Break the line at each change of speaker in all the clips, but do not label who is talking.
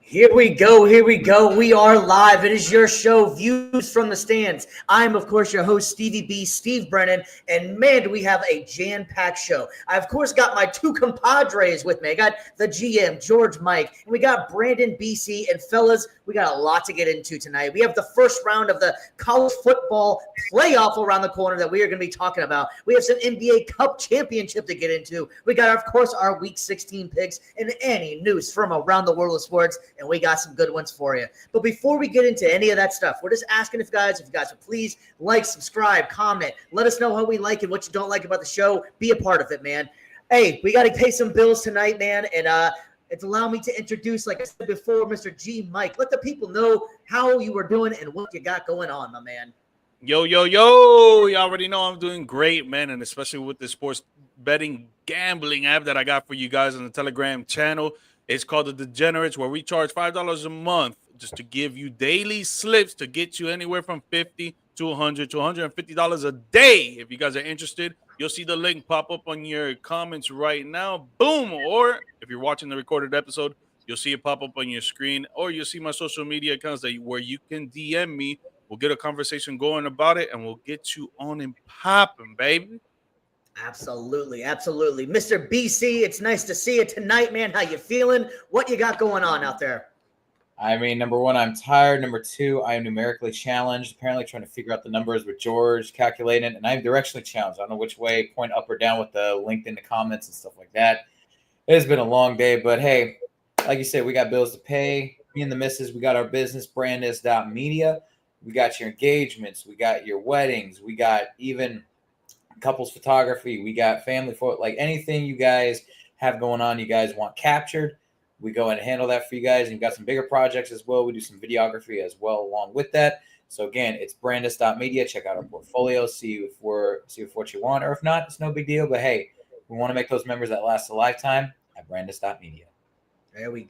Here we go. Here we go. We are live. It is your show, Views from the Stands. I'm, of course, your host, Stevie B, Steve Brennan. And man, do we have a jam-packed show. I, of course, got my two compadres with me. I got the GM, George Mike, and we got Brandon BC. And fellas, we got a lot to get into tonight. We have the first round of the college football playoff around the corner that we are going to be talking about. We have some NBA Cup championship to get into. We got, of course, our Week 16 picks and any news from around the world of sports. And we got some good ones for you. But before we get into any of that stuff, we're just asking if you guys would please like, subscribe, comment. Let us know how we like and what you don't like about the show. Be a part of it, man. Hey, we got to pay some bills tonight, man. And it's allowed me to introduce, like I said before, Mr. G. Mike. Let the people know how you are doing and what you got going on, my man.
Yo. You already know I'm doing great, man. And especially with the sports betting gambling app that I got for you guys on the Telegram channel. It's called The Degenerates, where we charge $5 a month just to give you daily slips to get you anywhere from $50 to $100 to $150 a day. If you guys are interested, you'll see the link pop up on your comments right now. Boom. Or if you're watching the recorded episode, you'll see it pop up on your screen, or you'll see my social media accounts where you can DM me. We'll get a conversation going about it, and we'll get you on and popping, baby.
Absolutely. Mr. BC, it's nice to see you tonight, man. How you feeling? What you got going on out there?
I mean, number one, I'm tired. Number two, I am numerically challenged. Apparently trying to figure out the numbers with George, calculating it, and I'm directionally challenged. I don't know which way, point up or down with the link in the comments and stuff like that. It has been a long day, but hey, like you said, we got bills to pay. Me and the missus, we got our business, Brandis.media. We got your engagements. We got your weddings. We got even couples photography. We got family photo, like anything you guys have going on, you guys want captured, we go and handle that for you guys. And you've got some bigger projects as well. We do some videography as well along with that. So again, it's Brandis.media. Check out our portfolio, see if what you want, or if not, it's no big deal. But hey, we want to make those members that last a lifetime at Brandis.media.
There we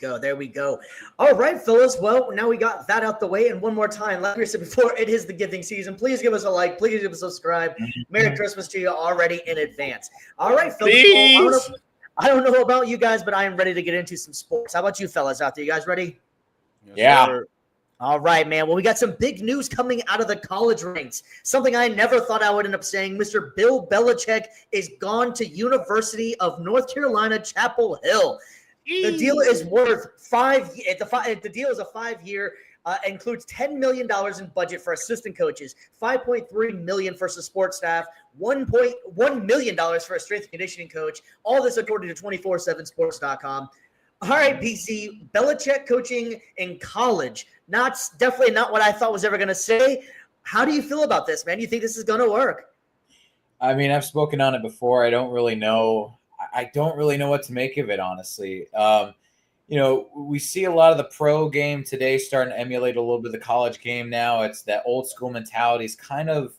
go. All right, fellas. Well, now we got that out the way. And one more time, like we said before, it is the giving season. Please give us a like. Please give us a subscribe. Merry Christmas to you already in advance. All right, fellas. Well, I don't know about you guys, but I am ready to get into some sports. How about you fellas out there? You guys ready?
Yeah.
Sir.
All right, man. Well, we got some big news coming out of the college ranks. Something I never thought I would end up saying. Mr. Bill Belichick is gone to University of North Carolina, Chapel Hill. The deal is worth the deal is a 5-year, includes $10 million in budget for assistant coaches, $5.3 million for support staff, $1.1 million for a strength and conditioning coach. All this according to 247sports.com. All right, PC, Belichick coaching in college. Definitely not what I thought was ever going to say. How do you feel about this, man? You think this is going to work?
I mean, I've spoken on it before. I don't really know what to make of it, honestly. We see a lot of the pro game today starting to emulate a little bit of the college game now. It's that old school mentality is kind of,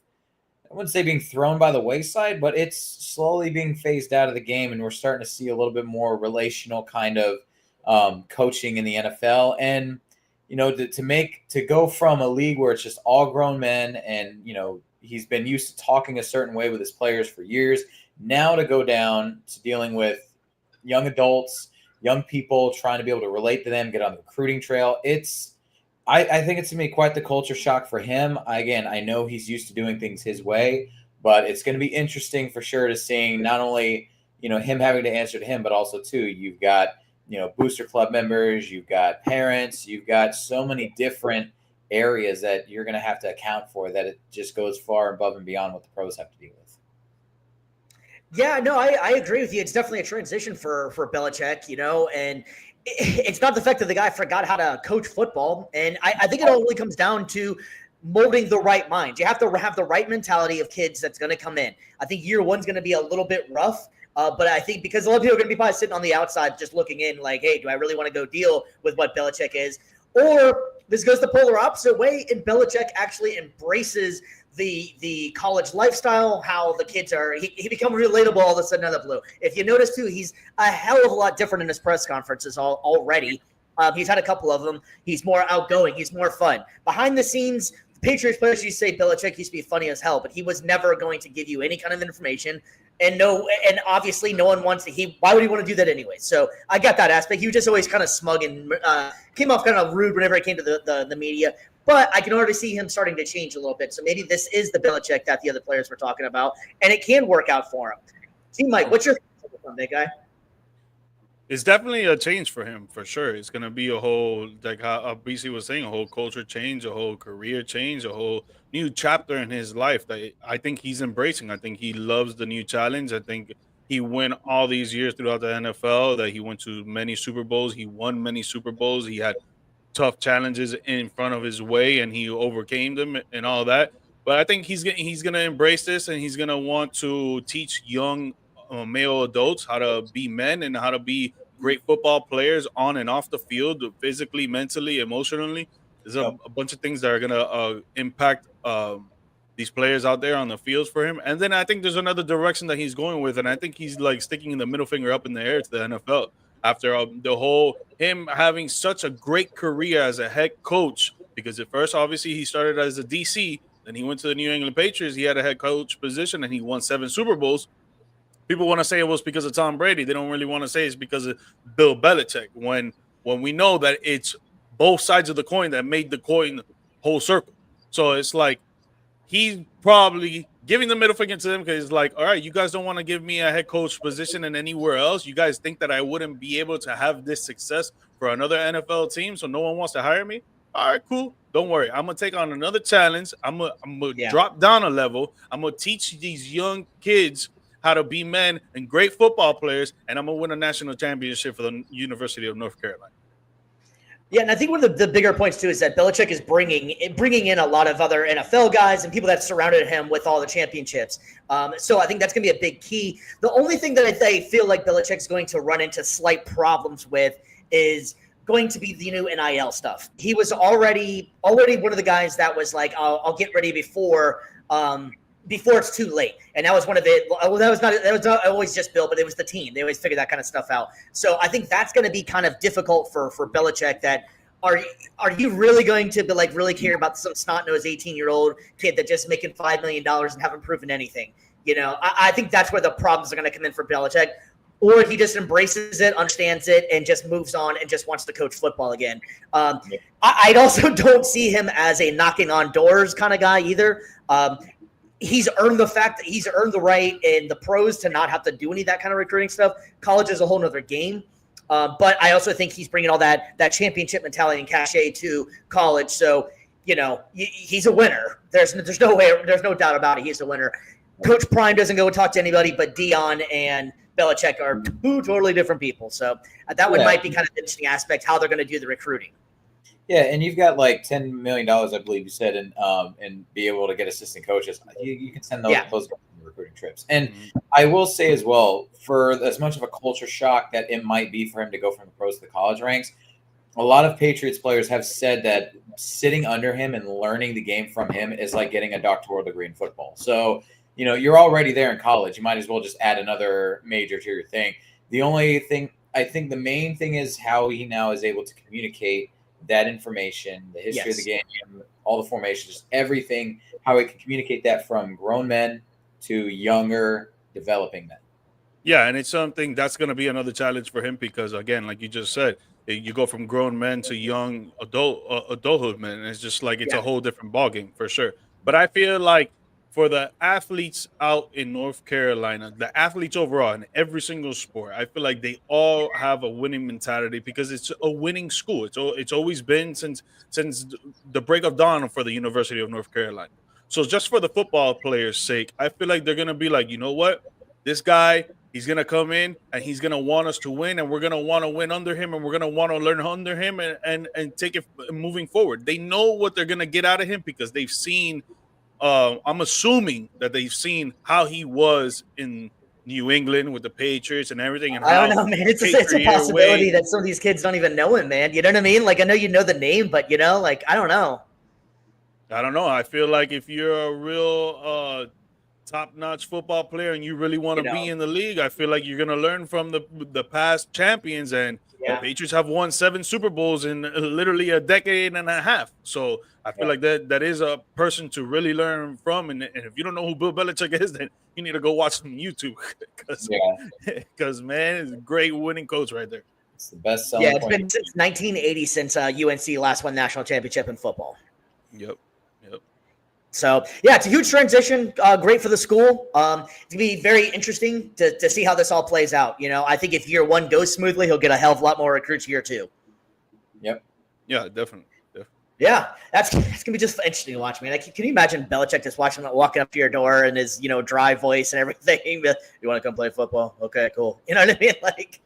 I wouldn't say being thrown by the wayside, but it's slowly being phased out of the game. And we're starting to see a little bit more relational kind of coaching in the NFL. And, to go from a league where it's just all grown men and, he's been used to talking a certain way with his players for years. Now to go down to dealing with young adults, young people, trying to be able to relate to them, get on the recruiting trail. I think it's going to be quite the culture shock for him. Again, I know he's used to doing things his way, but it's going to be interesting for sure to seeing not only, him having to answer to him, but also too, you've got, booster club members, you've got parents, you've got so many different areas that you're going to have to account for that it just goes far above and beyond what the pros have to deal with.
Yeah, no, I agree with you. It's definitely a transition for Belichick, and it's not the fact that the guy forgot how to coach football. And I think it only comes down to molding the right mind. You have to have the right mentality of kids that's going to come in. I think year one's going to be a little bit rough. But I think because a lot of people are going to be probably sitting on the outside just looking in like, hey, do I really want to go deal with what Belichick is? Or this goes the polar opposite way, and Belichick actually embraces the college lifestyle, how the kids are, he becomes relatable all of a sudden out of the blue. If you notice too, he's a hell of a lot different in his press conferences already. He's had a couple of them. He's more outgoing. He's more fun. Behind the scenes, the Patriots players used to say Belichick used to be funny as hell, but he was never going to give you any kind of information. And obviously no one wants to. Why would he want to do that anyway? So I got that aspect. He was just always kind of smug and came off kind of rude whenever it came to the media. But I can already see him starting to change a little bit. So maybe this is the Belichick that the other players were talking about, and it can work out for him. See, Mike, what's your thoughts on that guy?
It's definitely a change for him, for sure. It's going to be a whole, like how BC was saying, a whole culture change, a whole career change, a whole new chapter in his life that I think he's embracing. I think he loves the new challenge. I think he went all these years throughout the NFL, that he went to many Super Bowls. He won many Super Bowls. He had tough challenges in front of his way, and he overcame them and all that. But I think he's gonna embrace this, and he's gonna want to teach young male adults how to be men and how to be great football players on and off the field, physically, mentally, emotionally. There's a bunch of things that are gonna impact these players out there on the fields for him. And then I think there's another direction that he's going with, and I think he's like sticking the middle finger up in the air to the NFL after the whole him having such a great career as a head coach. Because at first, obviously, he started as a DC, then he went to the New England Patriots. He had a head coach position, and he won 7 Super Bowls. People want to say it was because of Tom Brady. They don't really want to say it's because of Bill Belichick. When we know that it's both sides of the coin that made the coin whole circle. So it's like he's probably giving the middle finger to them because it's like, all right, you guys don't want to give me a head coach position in anywhere else. You guys think that I wouldn't be able to have this success for another NFL team, so no one wants to hire me? All right, cool. Don't worry. I'm going to take on another challenge. I'm gonna drop down a level. I'm going to teach these young kids how to be men and great football players, and I'm going to win a national championship for the University of North Carolina.
Yeah, and I think one of the bigger points, too, is that Belichick is bringing in a lot of other NFL guys and people that surrounded him with all the championships. So I think that's going to be a big key. The only thing that I feel like Belichick's going to run into slight problems with is going to be the new NIL stuff. He was already one of the guys that was like, I'll get ready before it's too late. And that was one of it. Well, that was not always just Bill, but it was the team. They always figure that kind of stuff out. So I think that's going to be kind of difficult for Belichick. That are you really going to be like really care about some snot-nosed 18-year-old kid that just making $5 million and haven't proven anything? You know, I think that's where the problems are going to come in for Belichick. Or he just embraces it, understands it, and just moves on and just wants to coach football again. I also don't see him as a knocking on doors kind of guy either. He's earned the right in the pros to not have to do any of that kind of recruiting stuff. College is a whole nother game. But I also think he's bringing all that championship mentality and cachet to college. So, you know, he's a winner. There's no doubt about it. He's a winner. Coach Prime doesn't go and talk to anybody, but Dion and Belichick are 2 totally different people. So that one might be kind of an interesting aspect, how they're going to do the recruiting.
Yeah, and you've got like $10 million, I believe you said, and be able to get assistant coaches. You can send those recruiting trips. And I will say as well, for as much of a culture shock that it might be for him to go from the pros to the college ranks, a lot of Patriots players have said that sitting under him and learning the game from him is like getting a doctoral degree in football. So, you know, you're already there in college. You might as well just add another major to your thing. The only thing, I think the main thing is how he now is able to communicate that information, the history of the game, all the formations, everything, how he can communicate that from grown men to younger developing men.
Yeah, and it's something that's going to be another challenge for him because, again, like you just said, you go from grown men to young adulthood men. And it's just like it's a whole different ballgame for sure. But I feel like for the athletes out in North Carolina, the athletes overall in every single sport, I feel like they all have a winning mentality because it's a winning school. It's always been since the break of dawn for the University of North Carolina. So just for the football players' sake, I feel like they're going to be like, you know what? This guy, he's going to come in and he's going to want us to win, and we're going to want to win under him, and we're going to want to learn under him and take it moving forward. They know what they're going to get out of him because they've seen I'm assuming that they've seen how he was in New England with the Patriots and everything. And
I don't know, man. It's a possibility that some of these kids don't even know him, man. You know what I mean? Like, I know you know the name, but, you know, like, I don't know.
I feel like if you're a real top-notch football player and you really want to be in the league, I feel like you're going to learn from the past champions. And
Yeah.
The Patriots have won 7 Super Bowls in literally a decade and a half. So I feel like that is a person to really learn from. And if you don't know who Bill Belichick is, then you need to go watch some YouTube because man, it's a great winning coach right there.
It's the best selling
Yeah, it's
point.
been since 1980 since UNC last won national championship in football.
Yep.
So, yeah, it's a huge transition. Great for the school. It's going to be very interesting to see how this all plays out. You know, I think if year one goes smoothly, he'll get a hell of a lot more recruits year two.
Yep.
Yeah, definitely.
Yeah, that's going to be just interesting to watch, man. Like, can you imagine Belichick just walking up to your door and his, dry voice and everything? You want to come play football? Okay, cool. You know what I mean? Like,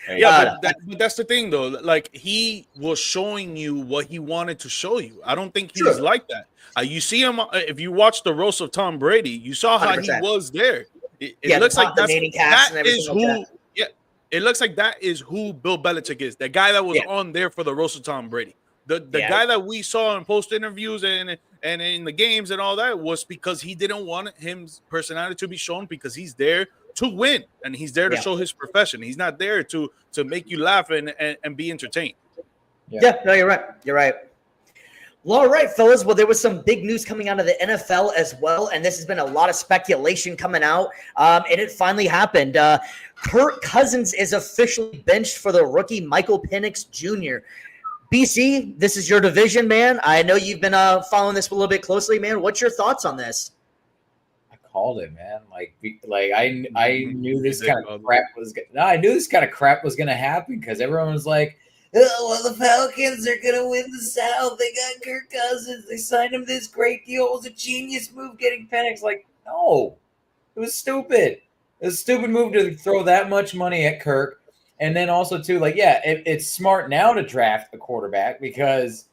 yeah, but that's the thing, though. Like, he was showing you what he wanted to show you. I don't think he's like that. You see him if you watch the roast of Tom Brady, you saw how
100%.
he was there. It looks like that is who. Yeah, it looks like that is who Bill Belichick is. The guy that was on there for the roast of Tom Brady. The guy that we saw in post interviews and in the games and all that was because he didn't want his personality to be shown, because he's there to win and he's there to show his profession. He's not there to make you laugh and be entertained.
Yeah, no, you're right. You're right. Well, all right, fellas. Well, there was some big news coming out of the NFL as well, and this has been a lot of speculation coming out, and it finally happened. Kirk Cousins is officially benched for the rookie Michael Penix Jr. BC, this is your division, man. I know you've been following this a little bit closely, man. What's your thoughts on this?
I called it, man. I knew this kind of crap was. I knew this kind of crap was going to happen because everyone was like, "Oh, well, the Falcons are going to win the South. They got Kirk Cousins. They signed him this great deal. It was a genius move getting Penix." Like, no, it was stupid. It was a stupid move to throw that much money at Kirk. And then also, too, it's smart now to draft a quarterback because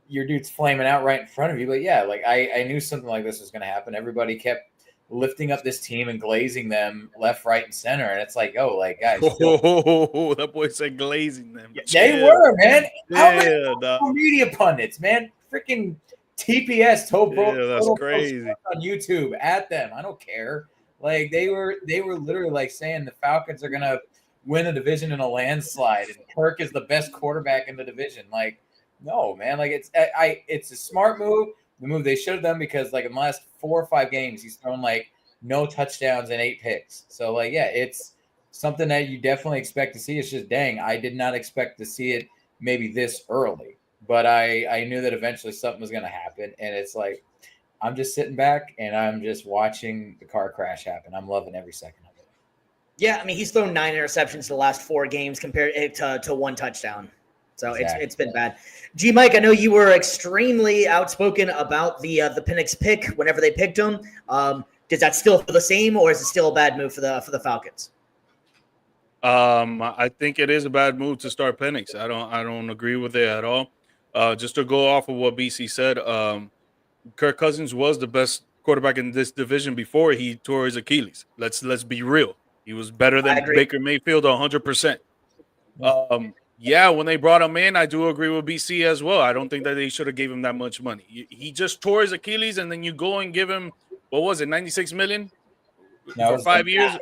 your dude's flaming out right in front of you. But, I knew something like this was going to happen. Everybody kept lifting up this team and glazing them left, right, and center. And it's like, guys.
That boy said glazing them.
They were, man. How many media pundits, man? Freaking TPS,
that's crazy.
On YouTube at them. I don't care. They were literally saying the Falcons are going to win a division in a landslide, and Kirk is the best quarterback in the division. No, man. It's a smart move. The move they should have done because in the last 4 or 5 games, he's thrown no touchdowns and 8 picks. So it's something that you definitely expect to see. It's just, dang, I did not expect to see it maybe this early, but I knew that eventually something was going to happen. And it's I'm just sitting back and I'm just watching the car crash happen. I'm loving every second of it.
Yeah, I mean, he's thrown 9 interceptions the last 4 games compared to 1 touchdown. So
exactly.
It's been bad. G Mike, I know you were extremely outspoken about the Penix pick whenever they picked him. Does that still feel the same, or is it still a bad move for the Falcons?
I think it is a bad move to start Penix. I don't agree with it at all. Just to go off of what BC said, Kirk Cousins was the best quarterback in this division before he tore his Achilles. Let's be real. He was better than Baker Mayfield 100%. When they brought him in, I do agree with BC as well. I don't think that they should have gave him that much money. He just tore his Achilles, and then you go and give him, what was it, $96 million for 5 years?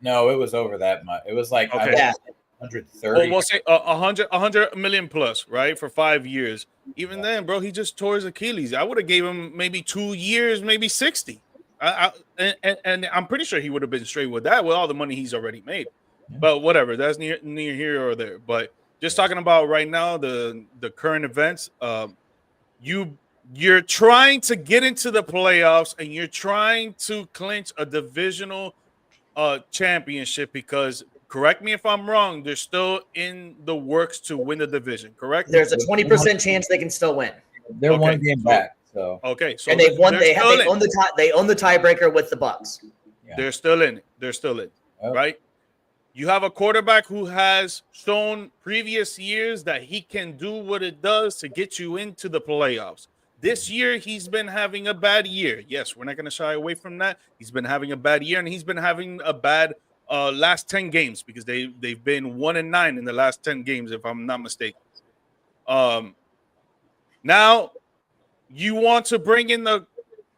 No, it was over that much. It was 130.
Well, we'll say 100 million plus, right, for 5 years. Even then, bro, he just tore his Achilles. I would have gave him maybe 2 years, maybe 60. And I'm pretty sure he would have been straight with that with all the money he's already made. Yeah. But whatever, that's near here or there. But just talking about right now, the current events, you're trying to get into the playoffs and you're trying to clinch a divisional championship because, correct me if I'm wrong, they're still in the works to win the division, correct?
There's a 20% chance they can still win.
They're 1 game back. So
and they've won. They own the tiebreaker with the Bucs.
Yeah. They're still in it. Right? You have a quarterback who has shown previous years that he can do what it does to get you into the playoffs. This year, he's been having a bad year. Yes, we're not going to shy away from that. He's been having a bad year, and he's been having a bad last 10 games because they've been 1-9 in the last 10 games, if I'm not mistaken. Now, you want to bring in the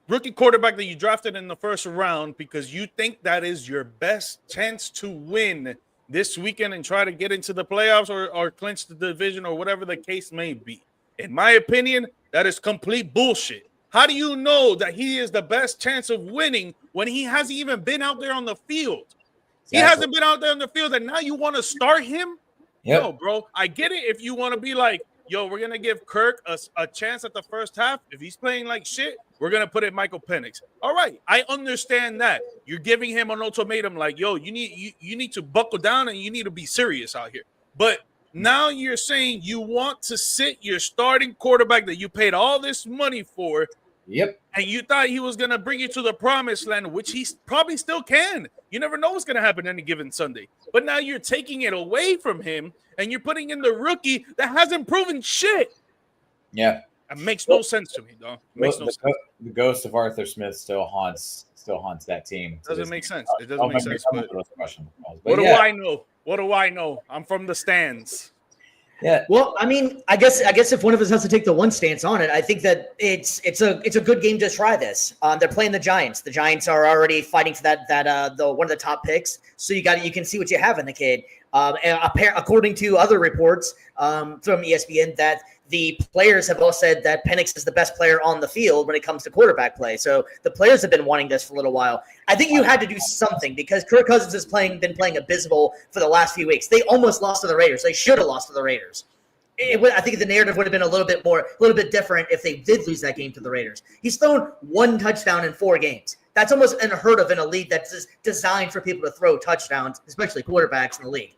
rookie quarterback that you drafted in the first round because you think that is your best chance to win this weekend and try to get into the playoffs or clinch the division or whatever the case may be. In my opinion, that is complete bullshit. How do you know that he is the best chance of winning when he hasn't even been out there on the field? Exactly. He hasn't been out there on the field, and now you want to start him?
Yep.
No, bro. I get it if you want to be like, yo, we're going to give Kirk a chance at the first half. If he's playing like shit, we're going to put in Michael Penix. All right, I understand that. You're giving him an ultimatum like, yo, you need to buckle down and you need to be serious out here. But now you're saying you want to sit your starting quarterback that you paid all this money for.
Yep.
And you thought he was going to bring you to the promised land, which he probably still can. You never know what's going to happen any given Sunday. But now you're taking it away from him, and you're putting in the rookie that hasn't proven shit.
Yeah.
It makes no sense to me, dog.
The ghost of Arthur Smith still haunts that team.
Doesn't make sense. It doesn't make sense. But
what
do I know? What do I know? I'm from the stands.
Yeah. Well, I mean, I guess if one of us has to take the one stance on it, I think that it's a good game to try this. They're playing the Giants. The Giants are already fighting for the one of the top picks. So you can see what you have in the kid. And according to other reports from ESPN, that the players have all said that Penix is the best player on the field when it comes to quarterback play. So the players have been wanting this for a little while. I think you had to do something because Kirk Cousins has been playing abysmal for the last few weeks. They almost lost to the Raiders. They should have lost to the Raiders. I think the narrative would have been a little bit different if they did lose that game to the Raiders. He's thrown 1 touchdown in 4 games. That's almost unheard of in a league that's designed for people to throw touchdowns, especially quarterbacks in the league.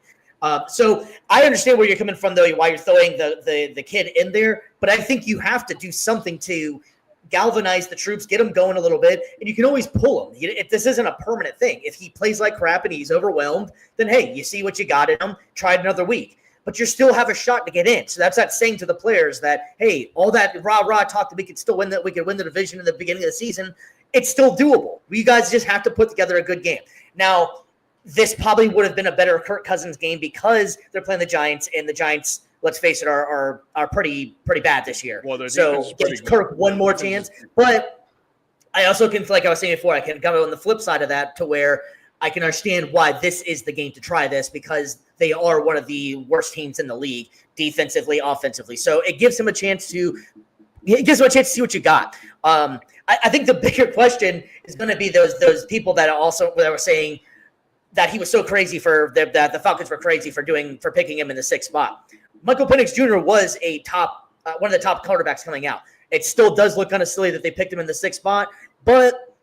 So I understand where you're coming from, though, why you're throwing the kid in there. But I think you have to do something to galvanize the troops, get them going a little bit, and you can always pull them. This isn't a permanent thing. If he plays like crap and he's overwhelmed, then, hey, you see what you got in him, try it another week. But you still have a shot to get in. So that's that saying to the players that, hey, all that rah-rah talk that we could still win, that we could win the division in the beginning of the season, it's still doable. You guys just have to put together a good game. Now, this probably would have been a better Kirk Cousins game because they're playing the Giants, and the Giants, let's face it, are pretty bad this year.
Well,
so give Kirk one more chance. But I also can, like I was saying before, I can go on the flip side of that to where I can understand why this is the game to try this, because they are one of the worst teams in the league, defensively, offensively. So it gives him a chance to see what you got. I think the bigger question is going to be those people that were saying that he was so crazy that the Falcons were crazy for picking him in the 6th spot. Michael Penix Jr. was one of the top quarterbacks coming out. It still does look kind of silly that they picked him in the 6th spot, but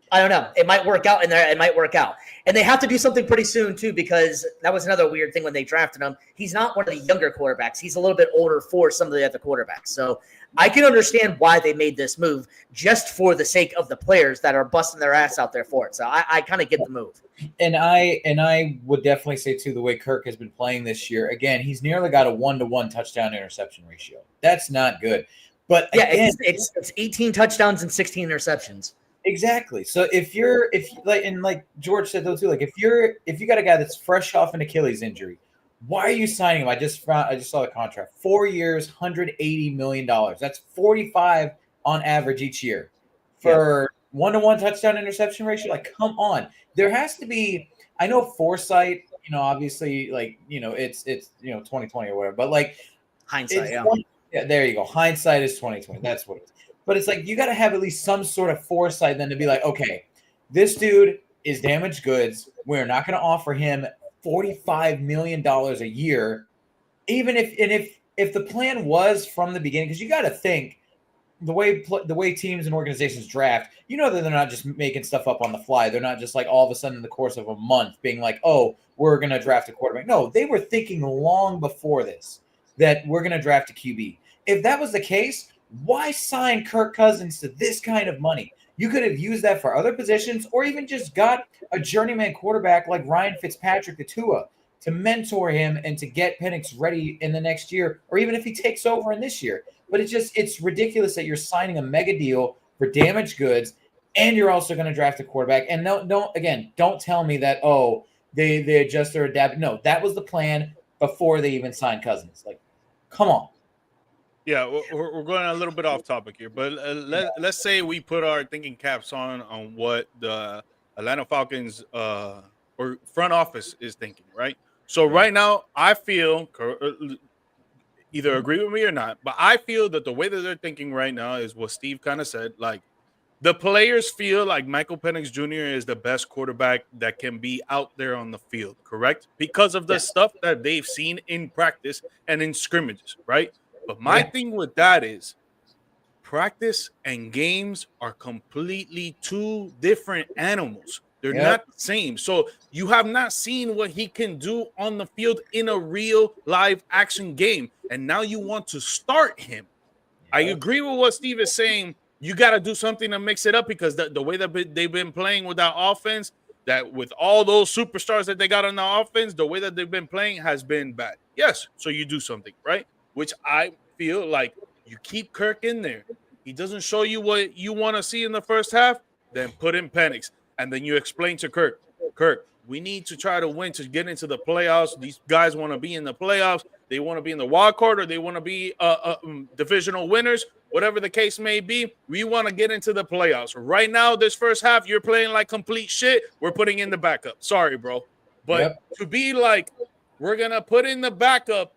I don't know. It might work out in there. It might work out. And they have to do something pretty soon, too, because that was another weird thing when they drafted him. He's not one of the younger quarterbacks. He's a little bit older for some of the other quarterbacks. So I can understand why they made this move just for the sake of the players that are busting their ass out there for it. So I kind of get the move.
And I would definitely say, too, the way Kirk has been playing this year, again, he's nearly got a 1-to-1 touchdown interception ratio. That's not good. But
yeah,
again,
it's 18 touchdowns and 16 interceptions.
Exactly. So if like George said though too, like if you got a guy that's fresh off an Achilles injury, why are you signing him? I just saw the contract. 4 years, $180 million. That's 45 on average each year for 1-to-1 touchdown interception ratio. Like, come on. There has to be. I know foresight. Obviously, like it's 2020 or whatever. But like
hindsight.
Yeah, there you go. Hindsight is 2020. That's what it is. But it's like you got to have at least some sort of foresight then to be like, okay, this dude is damaged goods. We're not going to offer him $45 million a year, even if the plan was from the beginning, because you got to think the way teams and organizations draft, that they're not just making stuff up on the fly. They're not just like all of a sudden in the course of a month being like, oh, we're going to draft a quarterback. No, they were thinking long before this that we're going to draft a QB. If that was the case, why sign Kirk Cousins to this kind of money? You could have used that for other positions, or even just got a journeyman quarterback like Ryan Fitzpatrick, the Tua, to mentor him and to get Penix ready in the next year, or even if he takes over in this year. But it's ridiculous that you're signing a mega deal for damaged goods, and you're also going to draft a quarterback. And don't tell me that they adjust or adapt. No, that was the plan before they even signed Cousins. Like, come on.
Yeah, we're going a little bit off topic here, but let's say we put our thinking caps on what the Atlanta Falcons or front office is thinking, right? So right now, I feel either agree with me or not, but I feel that the way that they're thinking right now is what Steve kind of said. Like the players feel like Michael Penix Jr. is the best quarterback that can be out there on the field, correct? Because of the stuff that they've seen in practice and in scrimmages, right? But my thing with that is practice and games are completely two different animals. They're not the same. So you have not seen what he can do on the field in a real live action game. And now you want to start him. I agree with what Steve is saying. You got to do something to mix it up because the way that they've been playing with that offense, that with all those superstars that they got on the offense, the way that they've been playing has been bad. Yes. So you do something, right? Which I feel like you keep Kirk in there. He doesn't show you what you want to see in the first half, then put in Penix. And then you explain to Kirk, we need to try to win to get into the playoffs. These guys want to be in the playoffs. They want to be in the wild card or they want to be divisional winners, whatever the case may be. We want to get into the playoffs. Right now, this first half, you're playing like complete shit. We're putting in the backup. Sorry, bro. But to be like, we're going to put in the backup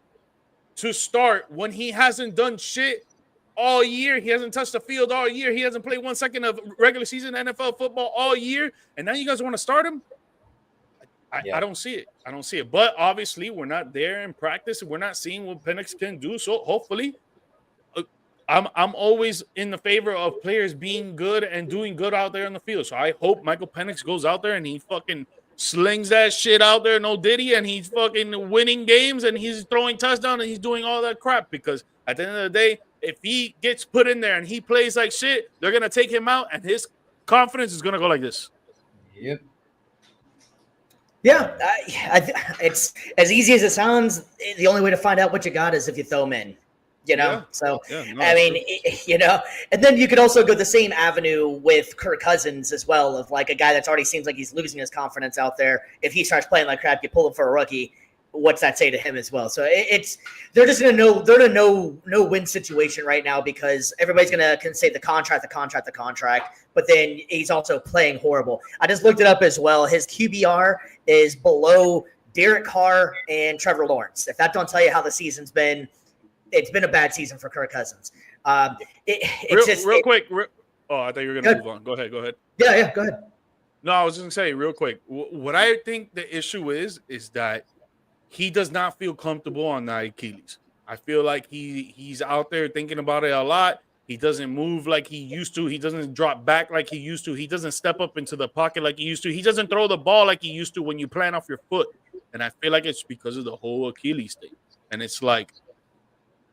to start when he hasn't done shit all year. He hasn't touched the field all year. He hasn't played 1 second of regular season NFL football all year. And now you guys want to start him? I don't see it. I don't see it. But obviously, we're not there in practice. We're not seeing what Penix can do. So hopefully, I'm always in the favor of players being good and doing good out there in the field. So I hope Michael Penix goes out there and he fucking slings that shit out there, no Diddy, and he's fucking winning games and he's throwing touchdowns and he's doing all that crap. Because at the end of the day, if he gets put in there and he plays like shit, they're going to take him out and his confidence is going to go like this.
Yep.
Yeah, it's as easy as it sounds. The only way to find out what you got is if you throw him in, So, I mean, and then you could also go the same avenue with Kirk Cousins as well, of like a guy that's already seems like he's losing his confidence out there. If he starts playing like crap, you pull him for a rookie. What's that say to him as well? So they're just gonna know they're in a no win situation right now because everybody's gonna say the contract, but then he's also playing horrible. I just looked it up as well. His QBR is below Derek Carr and Trevor Lawrence. If that don't tell you how the season's been, it's been a bad season for Kirk Cousins.
Real quick. I thought you were gonna move on. Go ahead.
Yeah, go ahead.
No, I was just gonna say real quick. What I think the issue is that he does not feel comfortable on the Achilles. I feel like he's out there thinking about it a lot. He doesn't move like he used to. He doesn't drop back like he used to. He doesn't step up into the pocket like he used to. He doesn't throw the ball like he used to when you plant off your foot. And I feel like it's because of the whole Achilles thing. And it's like,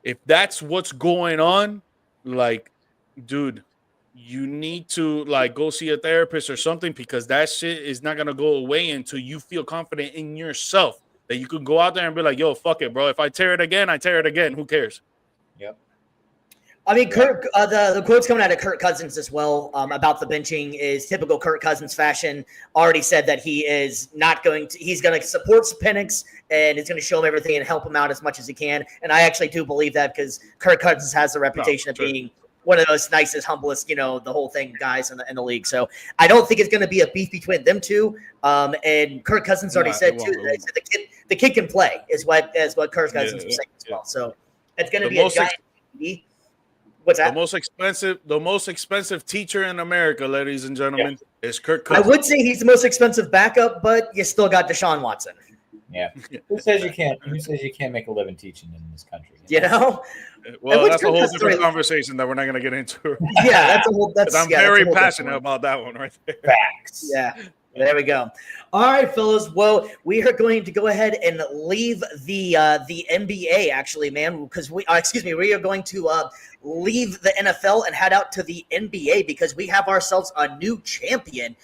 if that's what's going on, like, dude, you need to like go see a therapist or something because that shit is not going to go away until you feel confident in yourself. That you could go out there and be like, yo, fuck it, bro. If I tear it again, I tear it again. Who cares?
Yep.
I mean, Kirk. The quotes coming out of Kirk Cousins as well about the benching is typical Kirk Cousins fashion. Already said that he is not going to. He's going to support Penix and he's going to show him everything and help him out as much as he can. And I actually do believe that because Kirk Cousins has the reputation of being one of those nicest, humblest, the whole thing guys in the league. So I don't think it's going to be a beef between them two. And Kirk Cousins already said too. The kid can play is what Kirk Cousins was saying as well. So it's going to be a giant. What's that?
The most expensive teacher in America, ladies and gentlemen, is Kirk Cousins.
I would say he's the most expensive backup, but you still got Deshaun Watson.
Yeah. Who says you can't? Who says you can't make a living teaching in this country?
Well, that's a whole different conversation that we're not going to get into.
Yeah, that's a whole.
I'm very passionate about that one right there.
Facts. Yeah. There we go. All right, fellas. Well, we are going to go ahead and leave the NBA, actually, man, because we are going to leave the NFL and head out to the NBA because we have ourselves a new champion.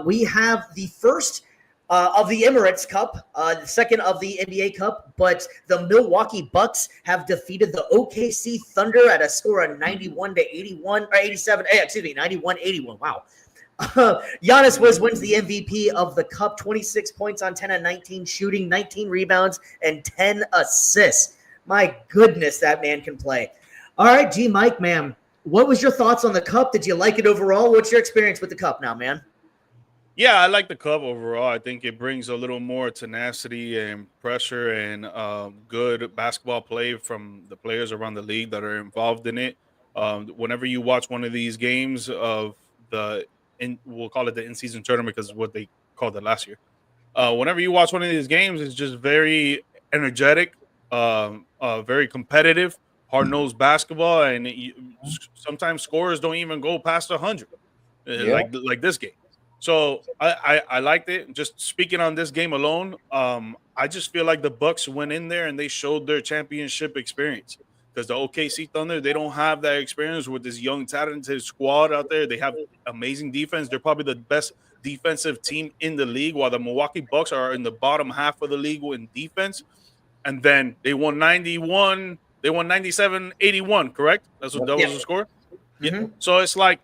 We have the first of the Emirates Cup, the second of the NBA Cup, but the Milwaukee Bucks have defeated the OKC Thunder at a score of 91-81 or 87. 91-81. Wow. Giannis wins the MVP of the Cup, 26 points on 10 and 19 shooting, 19 rebounds, and 10 assists. My goodness, that man can play. All right, G. Mike, man, what was your thoughts on the Cup? Did you like it overall? What's your experience with the Cup now, man?
Yeah, I like the Cup overall. I think it brings a little more tenacity and pressure and good basketball play from the players around the league that are involved in it. Whenever you watch one of these games of we'll call it the in-season tournament because what they called it last year. Whenever you watch one of these games, it's just very energetic, very competitive, hard-nosed basketball, and sometimes scorers don't even go past 100,
Yeah.
like this game. So I liked it. Just speaking on this game alone, I just feel like the Bucks went in there and they showed their championship experience because the OKC Thunder, they don't have that experience with this young talented squad out there. They have amazing defense. They're probably the best defensive team in the league, while the Milwaukee Bucks are in the bottom half of the league in defense. And then they won 91, they won 97-81, correct? That was the score. Yeah.
Mhm.
So it's like,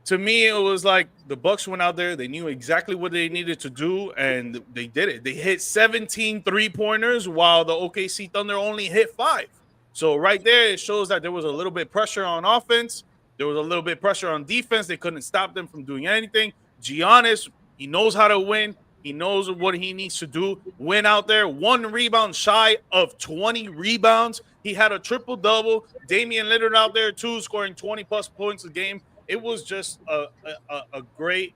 to me, it was like the Bucks went out there. They knew exactly what they needed to do, and they did it. They hit 17 3-pointers, while the OKC Thunder only hit 5. So right there, it shows that there was a little bit pressure on offense. There was a little bit pressure on defense. They couldn't stop them from doing anything. Giannis, he knows how to win. He knows what he needs to do. Went out there, 1 rebound shy of 20 rebounds. He had a triple-double. Damian Lillard out there, too, scoring 20-plus points a game. It was just a great,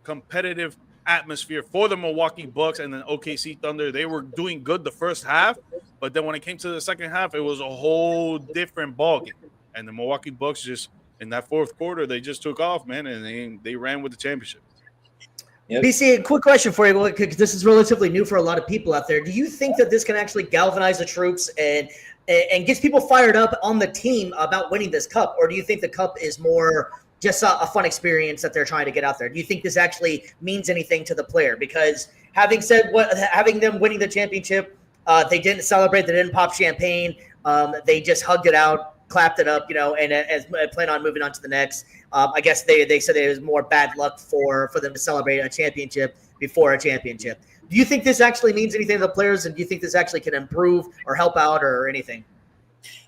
competitive atmosphere for the Milwaukee Bucks and then OKC Thunder. They were doing good the first half, but then when it came to the second half, it was a whole different ballgame. And the Milwaukee Bucks just, in that fourth quarter, they just took off, man, and they ran with the championship.
Yep.
BC, a quick question for you, because this is relatively new for a lot of people out there. Do you think that this can actually galvanize the troops and gets people fired up on the team about winning this cup? Or do you think the cup is more just a fun experience that they're trying to get out there? Do you think this actually means anything to the player? Because having them winning the championship, they didn't celebrate, they didn't pop champagne, they just hugged it out, clapped it up, and as plan on moving on to the next. I guess they said it was more bad luck for them to celebrate a championship before a championship. Do you think this actually means anything to the players, and do you think this actually can improve or help out or anything?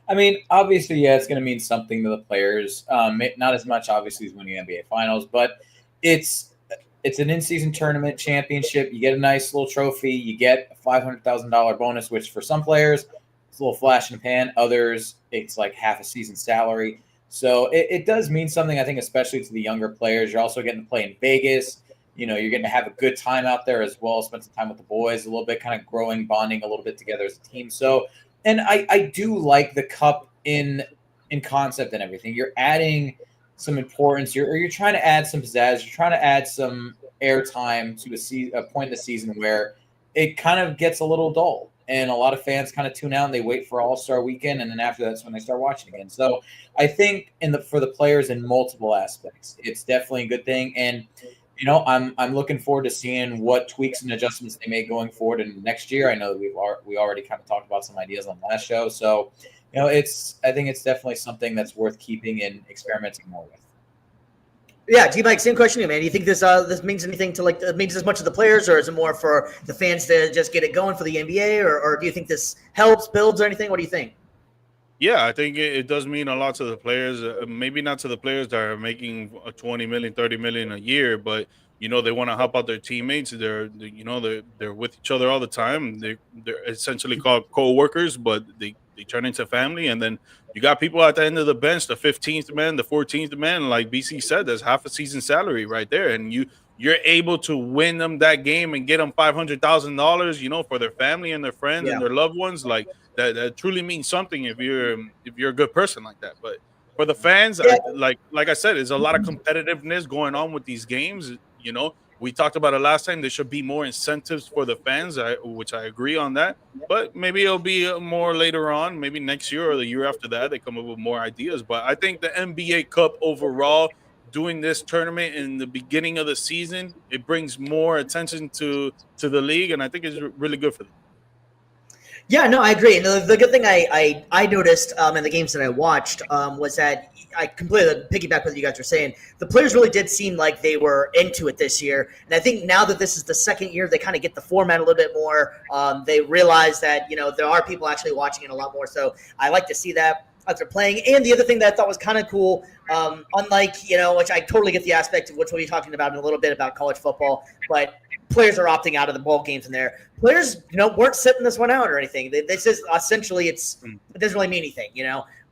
I mean, obviously, yeah, it's going to mean something to the players. Not as much, obviously, as winning NBA Finals, but it's an in-season tournament championship. You get a nice little trophy. You get a $500,000 bonus, which for some players, it's a little flash in the pan. Others, it's like half a season salary. So it does mean something, I think, especially to the younger players. You're also getting to play in Vegas. You're getting to have a good time out there as well, spend some time with the boys a little bit, kind of growing, bonding a little bit together as a team. So, and I do like the cup in concept and everything. You're adding some importance. You're trying to add some pizzazz. You're trying to add some airtime to a point in the season where it kind of gets a little dull. And a lot of fans kind of tune out and they wait for All-Star Weekend, and then after that's when they start watching again. So I think for the players in multiple aspects, it's definitely a good thing. And I'm looking forward to seeing what tweaks and adjustments they make going forward in next year. I know that we already kind of talked about some ideas on the last show. So I think it's definitely something that's worth keeping and experimenting more with.
Yeah, G-Mike, same question to you, man. Do you think this means anything to means as much to the players, or is it more for the fans to just get it going for the NBA, or do you think this helps, builds, or anything? What do you think?
Yeah, I think it does mean a lot to the players. Maybe not to the players that are making $20 million, $30 million a year, but they want to help out their teammates. They're with each other all the time. They're essentially called co-workers, but they turn into family. And then you got people at the end of the bench, the 15th man, the 14th man, like BC said, that's half a season salary right there. And you're able to win them that game and get them $500,000, for their family and their friends and their loved ones. Like that truly means something if you're a good person like that. But for the fans, like I said, there's a lot of competitiveness going on with these games. We talked about it last time. There should be more incentives for the fans, which I agree on that. But maybe it'll be more later on, maybe next year or the year after that, they come up with more ideas. But I think the NBA Cup overall, doing this tournament in the beginning of the season, it brings more attention to the league, and I think it's really good for them.
Yeah, no, I agree. And the good thing I noticed in the games that I watched was that I completely piggyback what you guys were saying. The players really did seem like they were into it this year. And I think now that this is the second year, they kind of get the format a little bit more. They realize that, there are people actually watching it a lot more. So I like to see that. as they're playing. And the other thing that I thought was kind of cool, unlike, which I totally get the aspect of which we'll be talking about in a little bit about college football, but players are opting out of the bowl games in there. Players, weren't sitting this one out or anything. This is essentially, it doesn't really mean anything,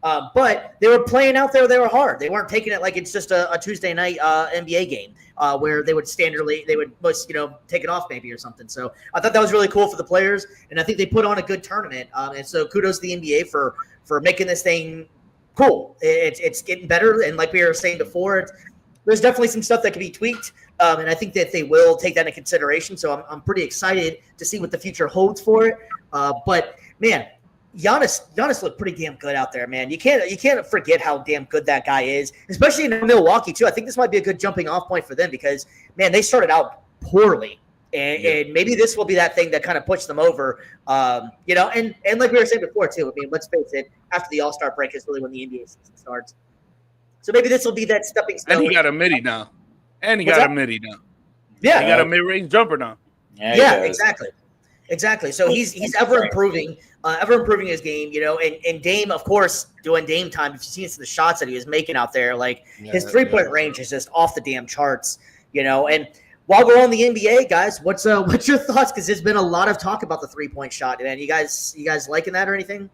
but they were playing out there. They were hard. They weren't taking it like it's just a Tuesday night NBA game where they would take it off maybe or something. So I thought that was really cool for the players, and I think they put on a good tournament. And so kudos to the NBA for making this thing cool. It's getting better, and like we were saying before, there's definitely some stuff that can be tweaked, and I think that they will take that into consideration. So I'm pretty excited to see what the future holds for it. But man, Giannis looked pretty damn good out there, man. You can't forget how damn good that guy is, especially in Milwaukee too. I think this might be a good jumping off point for them because, man, they started out poorly, and maybe this will be that thing that kind of pushed them over. And like we were saying before too. I mean, let's face it, after the All-Star break is really when the NBA season starts. So maybe this will be that stepping stone.
And he got a midi now. Yeah, he got a mid-range jumper now.
Yeah, exactly. So he's ever improving his game, and Dame, of course, doing Dame time. If you see the shots that he was making out there, like his 3-point range is just off the damn charts, And while we're on the NBA, guys, what's your thoughts? Because there's been a lot of talk about the 3-point shot, man. You guys liking that or anything?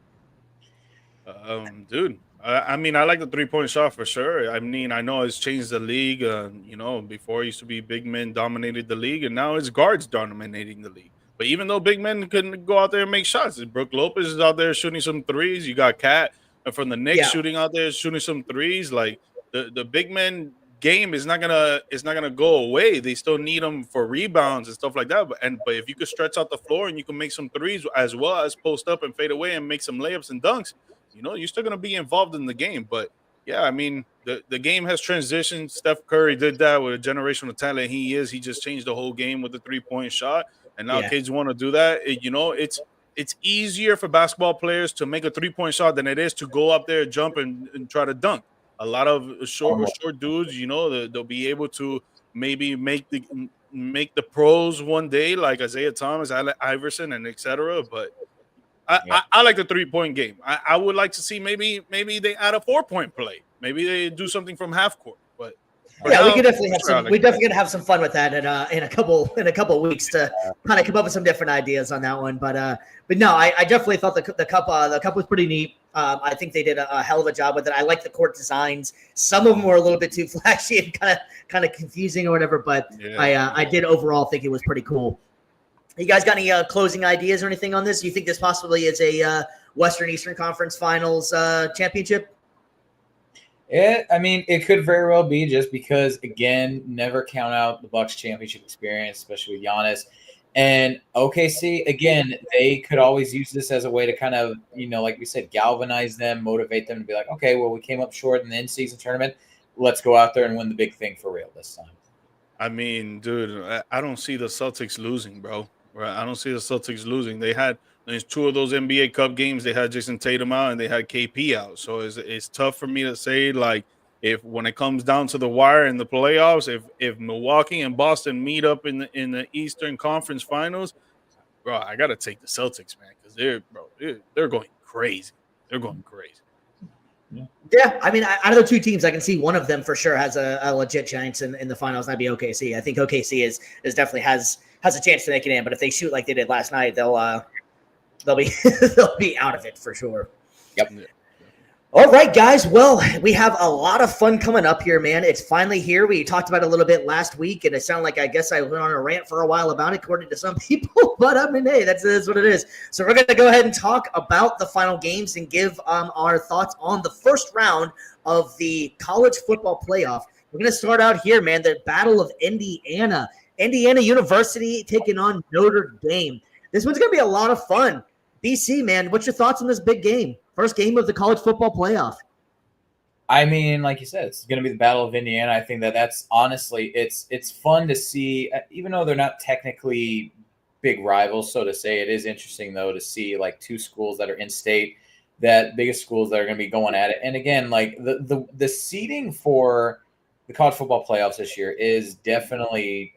Dude. I mean, I like the 3-point shot for sure. I mean, I know it's changed the league. Before it used to be big men dominated the league, and now it's guards dominating the league. But even though big men couldn't go out there and make shots, Brook Lopez is out there shooting some threes. You got Cat from the Knicks shooting out there, shooting some threes. Like the big men game is not gonna go away. They still need them for rebounds and stuff like that. But if you could stretch out the floor and you can make some threes as well as post up and fade away and make some layups and dunks, you're still gonna be involved in the game. But yeah, I mean, the game has transitioned. Steph Curry did that with a generational talent. He just changed the whole game with the 3-point shot. And now kids want to do that. It's easier for basketball players to make a 3-point shot than it is to go up there, jump, and try to dunk. A lot of short dudes, they'll be able to maybe make the pros one day, like Isaiah Thomas, Iverson, and etc. But I like the 3-point game. I would like to see maybe they add a 4-point play. Maybe they do something from half court. But
yeah, we could definitely have some. We definitely gonna have some fun with that in a couple of weeks to kind of come up with some different ideas on that one. But no, I definitely thought the cup was pretty neat. I think they did a hell of a job with it. I like the court designs. Some of them were a little bit too flashy and kind of confusing or whatever. But I did overall think it was pretty cool. You guys got any closing ideas or anything on this? Do you think this possibly is a Western Eastern Conference Finals championship?
I mean, it could very well be, just because, again, never count out the Bucks championship experience, especially with Giannis. And OKC, again, they could always use this as a way to kind of, like we said, galvanize them, motivate them to be like, okay, well, we came up short in the in-season tournament. Let's go out there and win the big thing for real this time.
I mean, dude, I don't see the Celtics losing, bro. I don't see the Celtics losing. There's 2 of those NBA Cup games. They had Jason Tatum out and they had KP out. So it's tough for me to say, like, if when it comes down to the wire in the playoffs, if Milwaukee and Boston meet up in the Eastern Conference Finals, bro, I gotta take the Celtics, man, because they're going crazy. They're going crazy.
Yeah, I mean, out of the 2 teams, I can see one of them for sure has a legit chance in the finals. That'd be OKC. I think OKC is definitely has a chance to make it in. But if they shoot like they did last night, they'll be they'll be out of it for sure.
Yep.
All right, guys. Well, we have a lot of fun coming up here, man. It's finally here. We talked about it a little bit last week, and it sounded like I guess I went on a rant for a while about it, according to some people. But I mean, hey, that's what it is. So we're going to go ahead and talk about the final games and give our thoughts on the first round of the college football playoff. We're going to start out here, man. The Battle of Indiana. Indiana University taking on Notre Dame. This one's going to be a lot of fun. BC, man, what's your thoughts on this big game? First game of the college football playoff.
I mean, like you said, it's going to be the Battle of Indiana. I think that's honestly, it's fun to see, even though they're not technically big rivals, so to say. It is interesting, though, to see like 2 schools that are in state, that biggest schools that are going to be going at it. And again, like the seeding for the college football playoffs this year is definitely,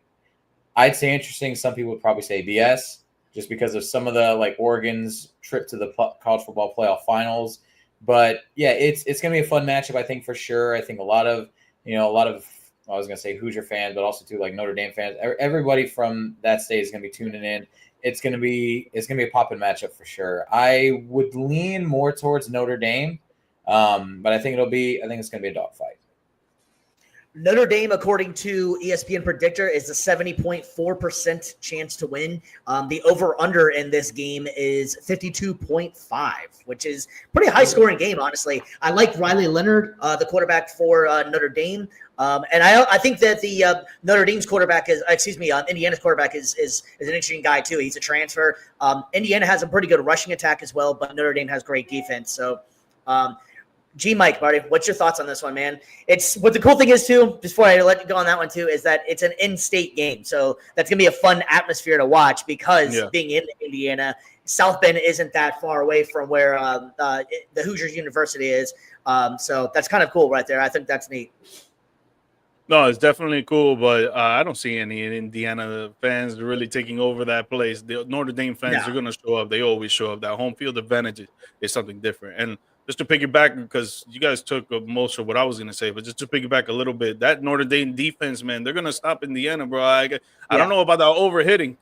I'd say, interesting. Some people would probably say BS, just because of some of the, like, Oregon's trip to the college football playoff finals. But yeah, it's going to be a fun matchup, I think, for sure. I think a lot of I was going to say Hoosier fans, but also too like Notre Dame fans. Everybody from that state is going to be tuning in. It's going to be a popping matchup for sure. I would lean more towards Notre Dame, but I think it's going to be a dogfight.
Notre Dame, according to ESPN Predictor, is a 70.4% chance to win. The over-under in this game is 52.5, which is pretty high-scoring game, honestly. I like Riley Leonard, the quarterback for Notre Dame. And I think that the Notre Dame's quarterback Indiana's quarterback is an interesting guy, too. He's a transfer. Indiana has a pretty good rushing attack as well, but Notre Dame has great defense. So, G-Mike, buddy, what's your thoughts on this one, man? It's what the cool thing is, too, before I let you go on that one, too, is that it's an in-state game. So that's going to be a fun atmosphere to watch because being in Indiana, South Bend isn't that far away from where the Hoosiers University is. So that's kind of cool right there. I think that's neat.
No, it's definitely cool, but I don't see any Indiana fans really taking over that place. The Notre Dame fans are going to show up. They always show up. That home field advantage is something different. And just to piggyback, because you guys took most of what I was going to say, but just to piggyback a little bit, that Notre Dame defense, man, they're going to stop Indiana, bro. I don't know about that overhitting.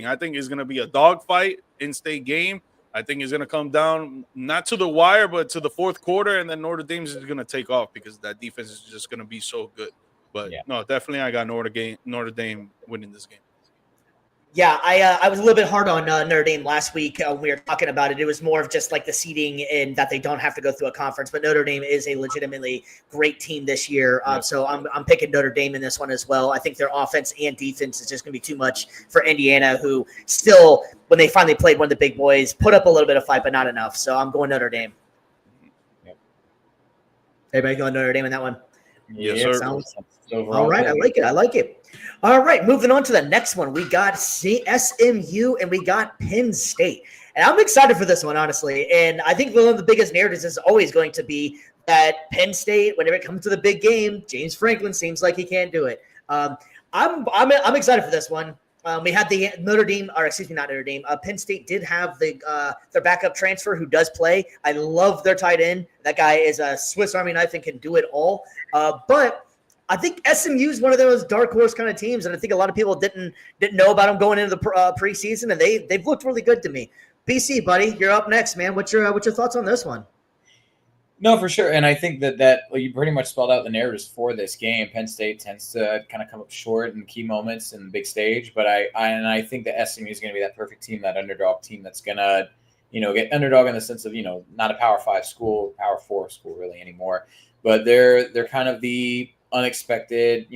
I think it's going to be a dogfight in-state game. I think it's going to come down not to the wire, but to the fourth quarter, and then Notre Dame is going to take off because that defense is just going to be so good. But no, definitely I got Notre Dame winning this game.
Yeah, I was a little bit hard on Notre Dame last week when we were talking about it. It was more of just like the seeding and that they don't have to go through a conference. But Notre Dame is a legitimately great team this year. So I'm picking Notre Dame in this one as well. I think their offense and defense is just going to be too much for Indiana, who still, when they finally played one of the big boys, put up a little bit of fight, but not enough. So I'm going Notre Dame. Yep. Everybody going Notre Dame in that one?
Yes, sir.
All right, I like it. All right, moving on to the next one. We got SMU and we got Penn State. And I'm excited for this one, honestly. And I think one of the biggest narratives is always going to be that Penn State, whenever it comes to the big game, James Franklin seems like he can't do it. I'm excited for this one. We had the Penn State did have their backup transfer who does play. I love their tight end. That guy is a Swiss Army knife and can do it all. But I think SMU is one of those dark horse kind of teams, and I think a lot of people didn't know about them going into the preseason, and they've looked really good to me. BC, buddy, you're up next, man. What's your thoughts on this one?
No, for sure, and I think that you pretty much spelled out the narratives for this game. Penn State tends to kind of come up short in key moments in the big stage, but I think that SMU is going to be that perfect team, that underdog team that's going to, get underdog in the sense of, not a Power 5 school, Power 4 school really anymore, but they're kind of the unexpected,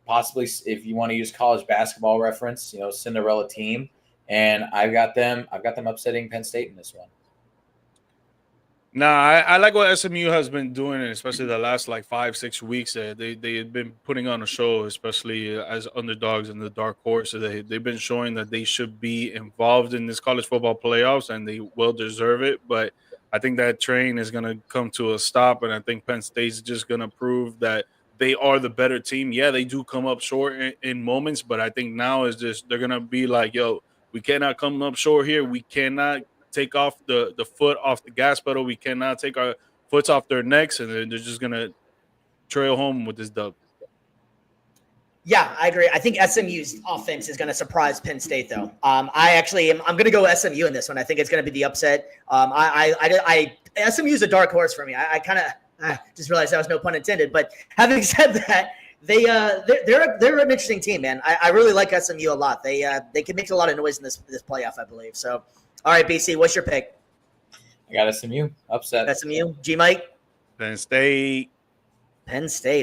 possibly if you want to use college basketball reference, Cinderella team, and I've got them upsetting Penn State in this one.
Nah, I like what SMU has been doing, especially the last 5-6 weeks. They've been putting on a show, especially as underdogs in the dark horse. So they've been showing that they should be involved in this college football playoffs, and they will deserve it. But I think that train is going to come to a stop, and I think Penn State's just going to prove that they are the better team. Yeah, they do come up short in moments, but I think now is just they're going to be like, yo, we cannot come up short here. We cannot take off the foot off the gas pedal. We cannot take our foots off their necks, and they're just going to trail home with this dub.
Yeah, I agree. I think SMU's offense is going to surprise Penn State, though. I'm going to go SMU in this one. I think it's going to be the upset. SMU is a dark horse for me. I kind of just realized that was no pun intended. But having said that, they're an interesting team, man. I really like SMU a lot. They can make a lot of noise in this playoff, I believe. So, all right, BC, what's your pick?
I got SMU upset.
SMU, G Mike.
Penn State.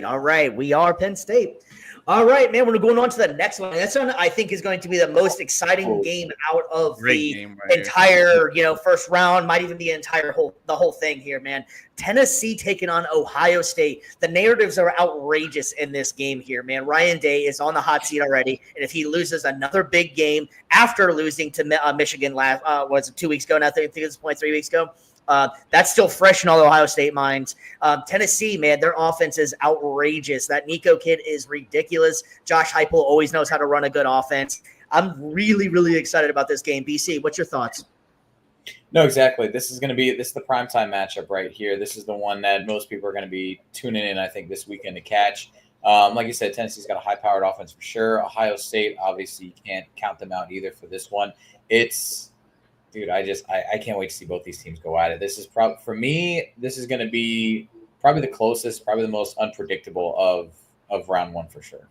All right, we are Penn State. All right, man, we're going on to the next one. This one I think is going to be the most exciting game out of the entire, first round, might even be the whole thing here, man. Tennessee taking on Ohio State. The narratives are outrageous in this game here, man. Ryan Day is on the hot seat already, and if he loses another big game after losing to Michigan was it 2 weeks ago? Now I think it's 3 weeks ago. That's still fresh in all Ohio State minds. Tennessee, man, their offense is outrageous. That Nico kid is ridiculous. Josh Heupel always knows how to run a good offense. I'm really, really excited about this game. BC, what's your thoughts?
No, exactly. This is the primetime matchup right here. This is the one that most people are going to be tuning in, I think, this weekend to catch. Like you said, Tennessee's got a high-powered offense for sure. Ohio State, obviously, you can't count them out either for this one. Dude, I can't wait to see both these teams go at it. This is for me, this is going to be probably the closest, probably the most unpredictable of round one for sure.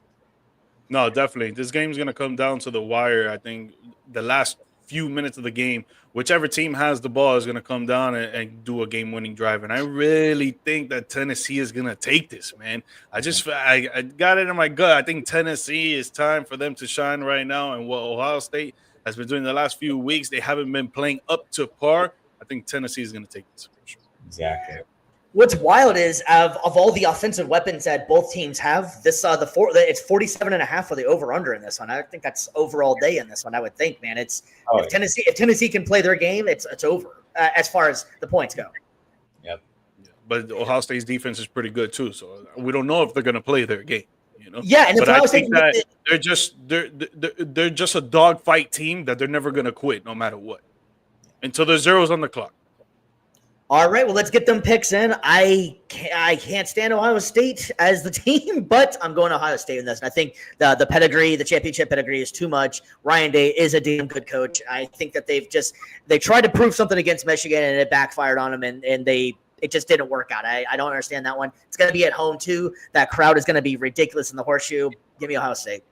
No, definitely. This game's going to come down to the wire. I think the last few minutes of the game, whichever team has the ball is going to come down and do a game-winning drive. And I really think that Tennessee is going to take this, man. I got it in my gut. I think Tennessee is time for them to shine right now. And what Ohio State has been doing the last few weeks, they haven't been playing up to par. I think Tennessee is going to take this for sure.
Exactly.
What's wild is of all the offensive weapons that both teams have, it's 47.5 for the over/under in this one. I think that's over all day in this one. I would think, man. If Tennessee can play their game, it's over as far as the points go.
Yep.
But Ohio State's defense is pretty good too, so we don't know if they're going to play their game.
Yeah, and
but I think that they're just a dogfight team that they're never going to quit no matter what until there's zeros on the clock.
All right, well, let's get them picks in. I can't stand Ohio State as the team, but I'm going Ohio State in this. And I think the pedigree, the championship pedigree is too much. Ryan Day is a damn good coach. I think that they tried to prove something against Michigan, and it backfired on them, and it just didn't work out. I don't understand that one. It's going to be at home, too. That crowd is going to be ridiculous in the Horseshoe. Give me Ohio State.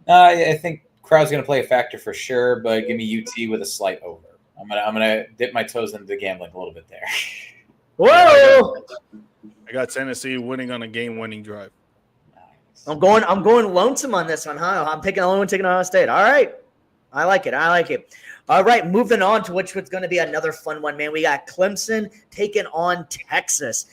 I think crowd's going to play a factor for sure, but give me UT with a slight over. I'm gonna dip my toes into the gambling a little bit there.
Whoa!
I got Tennessee winning on a game-winning drive.
Nice. I'm going lonesome on this one, huh? I'm taking Ohio State. All right, I like it. All right, moving on to which was going to be another fun one, man. We got Clemson taking on Texas.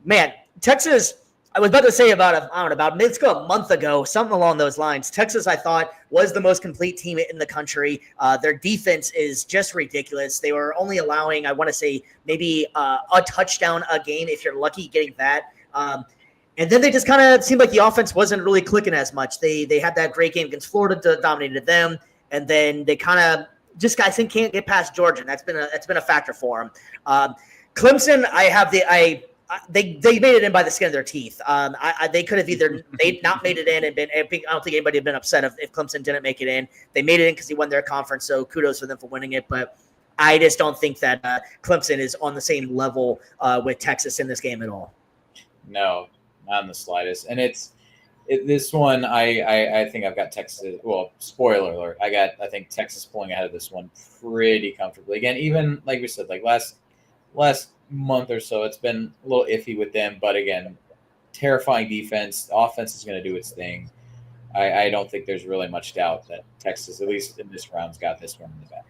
Man, Texas. I was about to say about a month ago, something along those lines. Texas, I thought, was the most complete team in the country. Their defense is just ridiculous. They were only allowing, I want to say, maybe a touchdown a game if you're lucky getting that. And then they just kind of seemed like the offense wasn't really clicking as much. They had that great game against Florida, dominated them, and then they kind of just, I think, can't get past Georgia. And that's been a factor for them. Clemson, They made it in by the skin of their teeth. They could have either not made it in and been. I don't think anybody had been upset if Clemson didn't make it in. They made it in because he won their conference, so kudos for them for winning it. But I just don't think that Clemson is on the same level with Texas in this game at all.
No, not in the slightest. And this one. I think I've got Texas. Well, spoiler alert. I think Texas pulling ahead of this one pretty comfortably. Again, even like we said, like last month or so, it's been a little iffy with them, but again, terrifying defense. The offense is going to do its thing. I don't think there's really much doubt that Texas, at least in this round, has got this one in the back.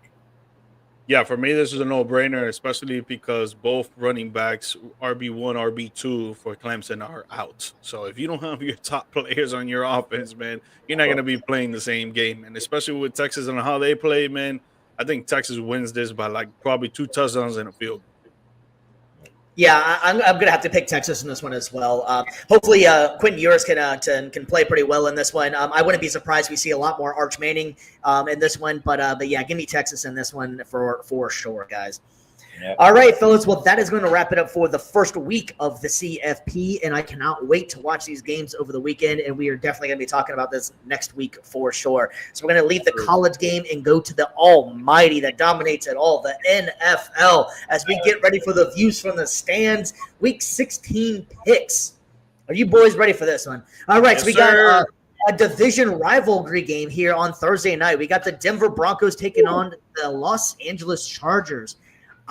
Yeah, for me, this is a no-brainer, especially because both running backs, RB1, RB2 for Clemson, are out. So if you don't have your top players on your offense, man, you're not going to be playing the same game. And especially with Texas and how they play, man, I think Texas wins this by probably 2 touchdowns and a field goal.
Yeah, I'm going to have to pick Texas in this one as well. Hopefully, Quentin Ewers can play pretty well in this one. I wouldn't be surprised we see a lot more Arch Manning in this one. But yeah, give me Texas in this one for sure, guys. Yep. All right, fellas. Well, that is going to wrap it up for the first week of the CFP, and I cannot wait to watch these games over the weekend, and we are definitely going to be talking about this next week for sure. So we're going to leave the college game and go to the almighty that dominates it all, the NFL, as we get ready for the views from the stands. Week 16 picks. Are you boys ready for this one? All right,
yes,
so we got a division rivalry game here on Thursday night. We got the Denver Broncos taking on the Los Angeles Chargers.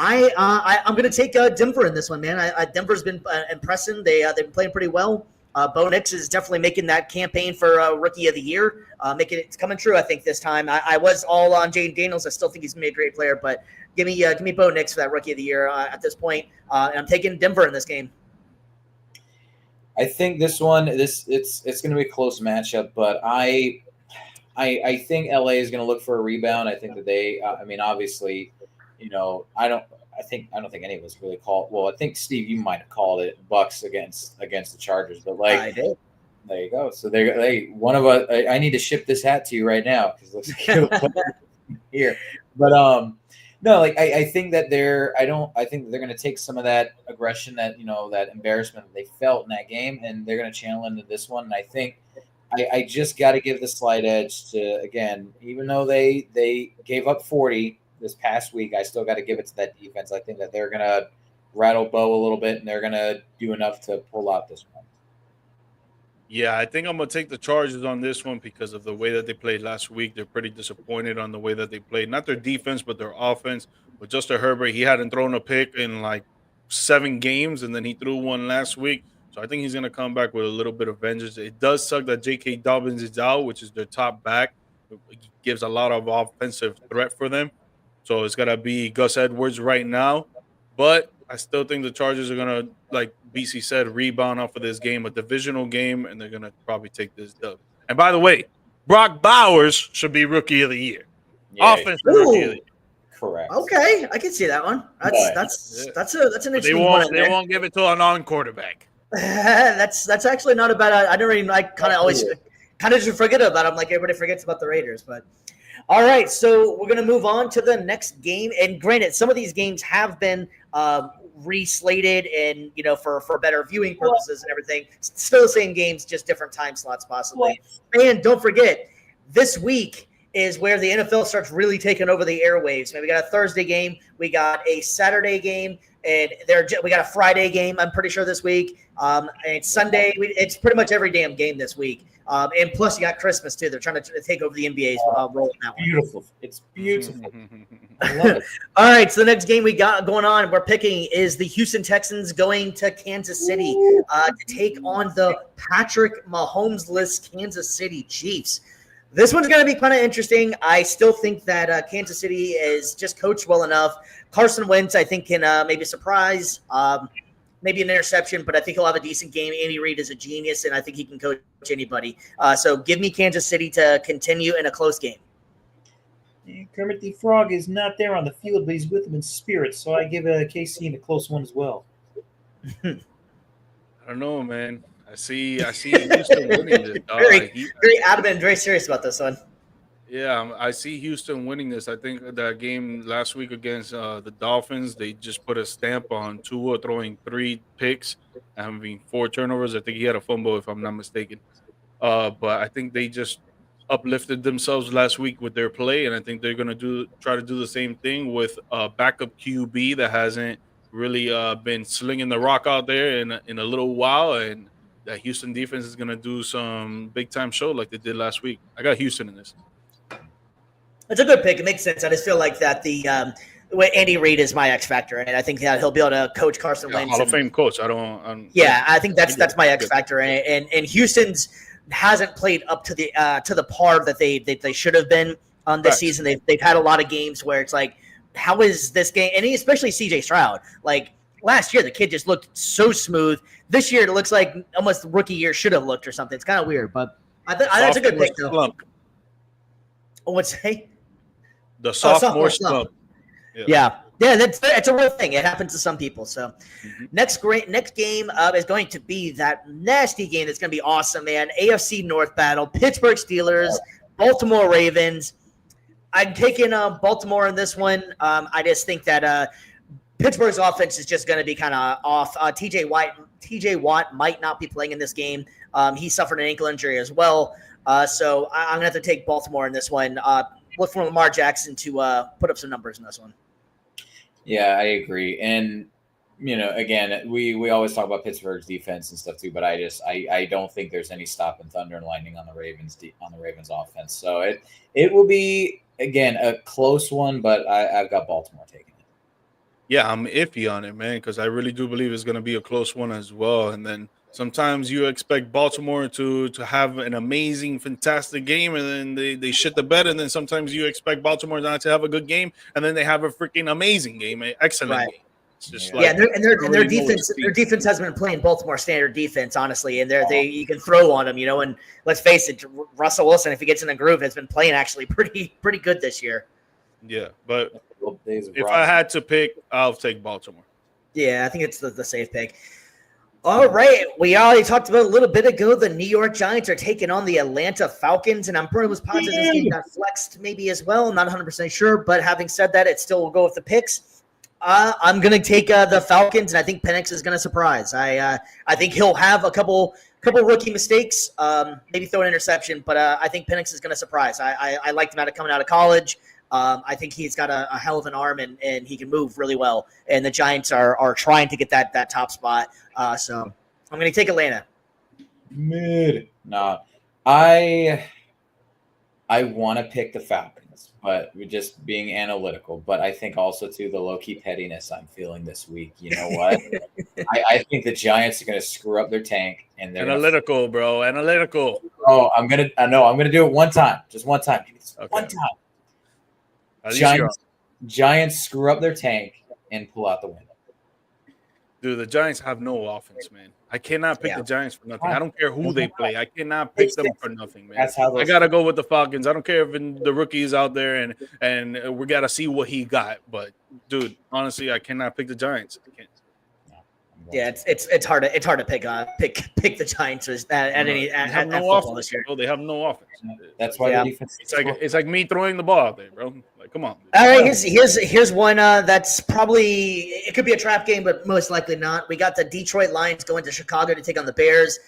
I'm going to take Denver in this one, man. Denver's been impressing. They've been playing pretty well. Bo Nix is definitely making that campaign for Rookie of the Year. It's coming true, I think, this time. I was all on Jayden Daniels. I still think he's a great player, but give me Bo Nix for that Rookie of the Year at this point. I'm taking Denver in this game.
I think this one, it's going to be a close matchup, but I think LA is going to look for a rebound. I think that they, obviously. I don't think any of us really called. Well, I think Steve, you might have called it Bucks against the Chargers, but I did. There you go. So one of us. I need to ship this hat to you right now because it looks like you're here. But No, like I think that I think that they're going to take some of that aggression, that that embarrassment that they felt in that game, and they're going to channel into this one. And I think I just got to give the slight edge to, again, even though they gave up 40 this past week, I still got to give it to that defense. I think that they're going to rattle Bo a little bit, and they're going to do enough to pull out this one.
Yeah, I think I'm gonna take the Chargers on this one because of the way that they played last week. They're pretty disappointed on the way that they played. Not their defense, but their offense. With Justin Herbert, he hadn't thrown a pick in like 7 games, and then he threw one last week. So I think he's gonna come back with a little bit of vengeance. It does suck that J.K. Dobbins is out, which is their top back. It gives a lot of offensive threat for them. So it's gonna be Gus Edwards right now. But I still think the Chargers are gonna, like BC said, rebound off of this game, a divisional game, and they're gonna probably take this dub. And by the way, Brock Bowers should be Rookie of the Year, offensive Rookie of the Year.
Correct.
Okay, I can see that one. That's an interesting one.
They won't give it to a non-quarterback.
That's actually not a bad. I never even. I kind of always kind of just forget about them. Like everybody forgets about the Raiders, but. All right, so we're going to move on to the next game. And granted, some of these games have been reslated and, for better viewing purposes and everything. Still the same games, just different time slots possibly. And don't forget, this week is where the NFL starts really taking over the airwaves. Man, we got a Thursday game, we got a Saturday game, and we got a Friday game, I'm pretty sure, this week. And it's Sunday. It's pretty much every damn game this week. And plus, you got Christmas, too. They're trying to take over the NBA's role in that one.
Beautiful. It's beautiful.
I love it. All right, so the next game we got going on, we're picking, is the Houston Texans going to Kansas City to take on the Patrick Mahomes-less Kansas City Chiefs. This one's going to be kind of interesting. I still think that Kansas City is just coached well enough. Carson Wentz, I think, can maybe surprise. Maybe an interception, but I think he'll have a decent game. Andy Reid is a genius, and I think he can coach anybody. So give me Kansas City to continue in a close game.
Kermit the Frog is not there on the field, but he's with them in spirit. So I give KC in a close one as well.
I don't know, man. I see Houston winning this.
Very adamant, very serious about this one.
Yeah, I see Houston winning this. I think that game last week against the Dolphins, they just put a stamp on Tua throwing 3 picks, having 4 turnovers. I think he had a fumble, if I'm not mistaken. But I think they just uplifted themselves last week with their play, and I think they're going to try to do the same thing with a backup QB that hasn't really been slinging the rock out there in a little while, and that Houston defense is going to do some big-time show like they did last week. I got Houston in this.
It's a good pick. It makes sense. I just feel like that the way Andy Reid is my X factor, and I think that he'll be able to coach Carson Wentz.
Hall of Fame coach.
I think that's my X factor, and Houston's hasn't played up to the par that they should have been on this season. They've had a lot of games where it's like, how is this game? And especially CJ Stroud. Like last year, the kid just looked so smooth. This year, it looks like almost rookie year should have looked or something. It's kind of weird, but that's a good pick though. What's say?
The sophomore slump.
Yeah, that's a real thing. It happens to some people. So, next game is going to be that nasty game. That's going to be awesome, man. AFC North battle: Pittsburgh Steelers, Baltimore Ravens. I'm taking Baltimore in this one. I just think that Pittsburgh's offense is just going to be kind of off. TJ Watt might not be playing in this game. He suffered an ankle injury as well. So I'm going to have to take Baltimore in this one. Look for Lamar Jackson to put up some numbers in this one.
Yeah, I agree. And, again, we always talk about Pittsburgh's defense and stuff too, but I don't think there's any stopping thunder and lightning on the Ravens offense. So it will be, again, a close one, but I've got Baltimore taking it.
Yeah, I'm iffy on it, man, because I really do believe it's going to be a close one as well. And then sometimes you expect Baltimore to have an amazing, fantastic game, and then they shit the bed. And then sometimes you expect Baltimore not to have a good game, and then they have a freaking amazing game, an excellent game. It's just
their defense has been playing Baltimore standard defense, honestly, and you can throw on them, And let's face it, Russell Wilson, if he gets in a groove, has been playing actually pretty good this year.
Yeah, but if I had to pick, I'll take Baltimore.
Yeah, I think it's the safe pick. All right, we already talked about a little bit ago. The New York Giants are taking on the Atlanta Falcons, and I'm pretty much positive this game got flexed maybe as well. I'm not 100% sure, but having said that, it still will go with the picks. I'm going to take the Falcons, and I think Penix is going to surprise. I think he'll have a couple rookie mistakes, maybe throw an interception, but I think Penix is going to surprise. I liked him coming out of college. I think he's got a hell of an arm, and he can move really well. And the Giants are trying to get that top spot. So I'm going to take Atlanta.
Mid. No, I want to pick the Falcons, but we're just being analytical. But I think also too the low key pettiness I'm feeling this week. You know what? I think the Giants are going to screw up their tank, and they're
Analytical, bro. Analytical.
I'm gonna do it one time, just one time.
Okay.
One time. Giants screw up their tank and pull out the win.
Dude, the Giants have no offense, man. I cannot pick
Yeah.
the Giants for nothing. I don't care who they play. I cannot pick them for nothing, man.
That's how
I gotta go with the Falcons. I don't care if the rookie is out there and we gotta see what he got. But dude, honestly, I cannot pick the Giants. I can't.
Yeah, it's hard to pick the Giants at any
They have
at
no
football
offense,
this year.
bro. They have no offense.
That's why
Yeah.
the defense.
It's like me throwing the ball out there, bro. Like, come on.
All right, here's one that's probably it could be a trap game, but most likely not. We got the Detroit Lions going to Chicago to take on the Bears.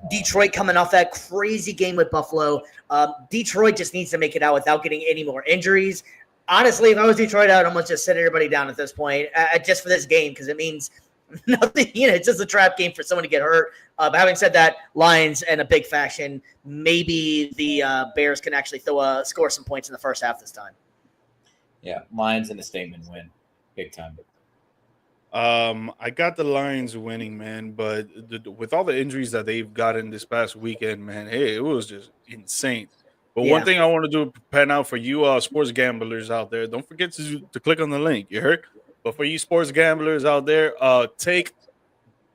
Detroit coming off that crazy game with Buffalo. Detroit just needs to make it out without getting any more injuries. Honestly, if I was Detroit, I would almost just sit everybody down at this point, just for this game, because it means nothing. It's just a trap game for someone to get hurt. But having said that, Lions and a big fashion. Maybe the Bears can actually score some points in the first half this time.
Yeah, Lions in a statement win, big time.
I got the Lions winning, man, but with all the injuries that they've gotten this past weekend, man, hey, it was just insane. But one thing I want to do, pan out for you sports gamblers out there, don't forget to click on the link. You heard? But for you sports gamblers out there, take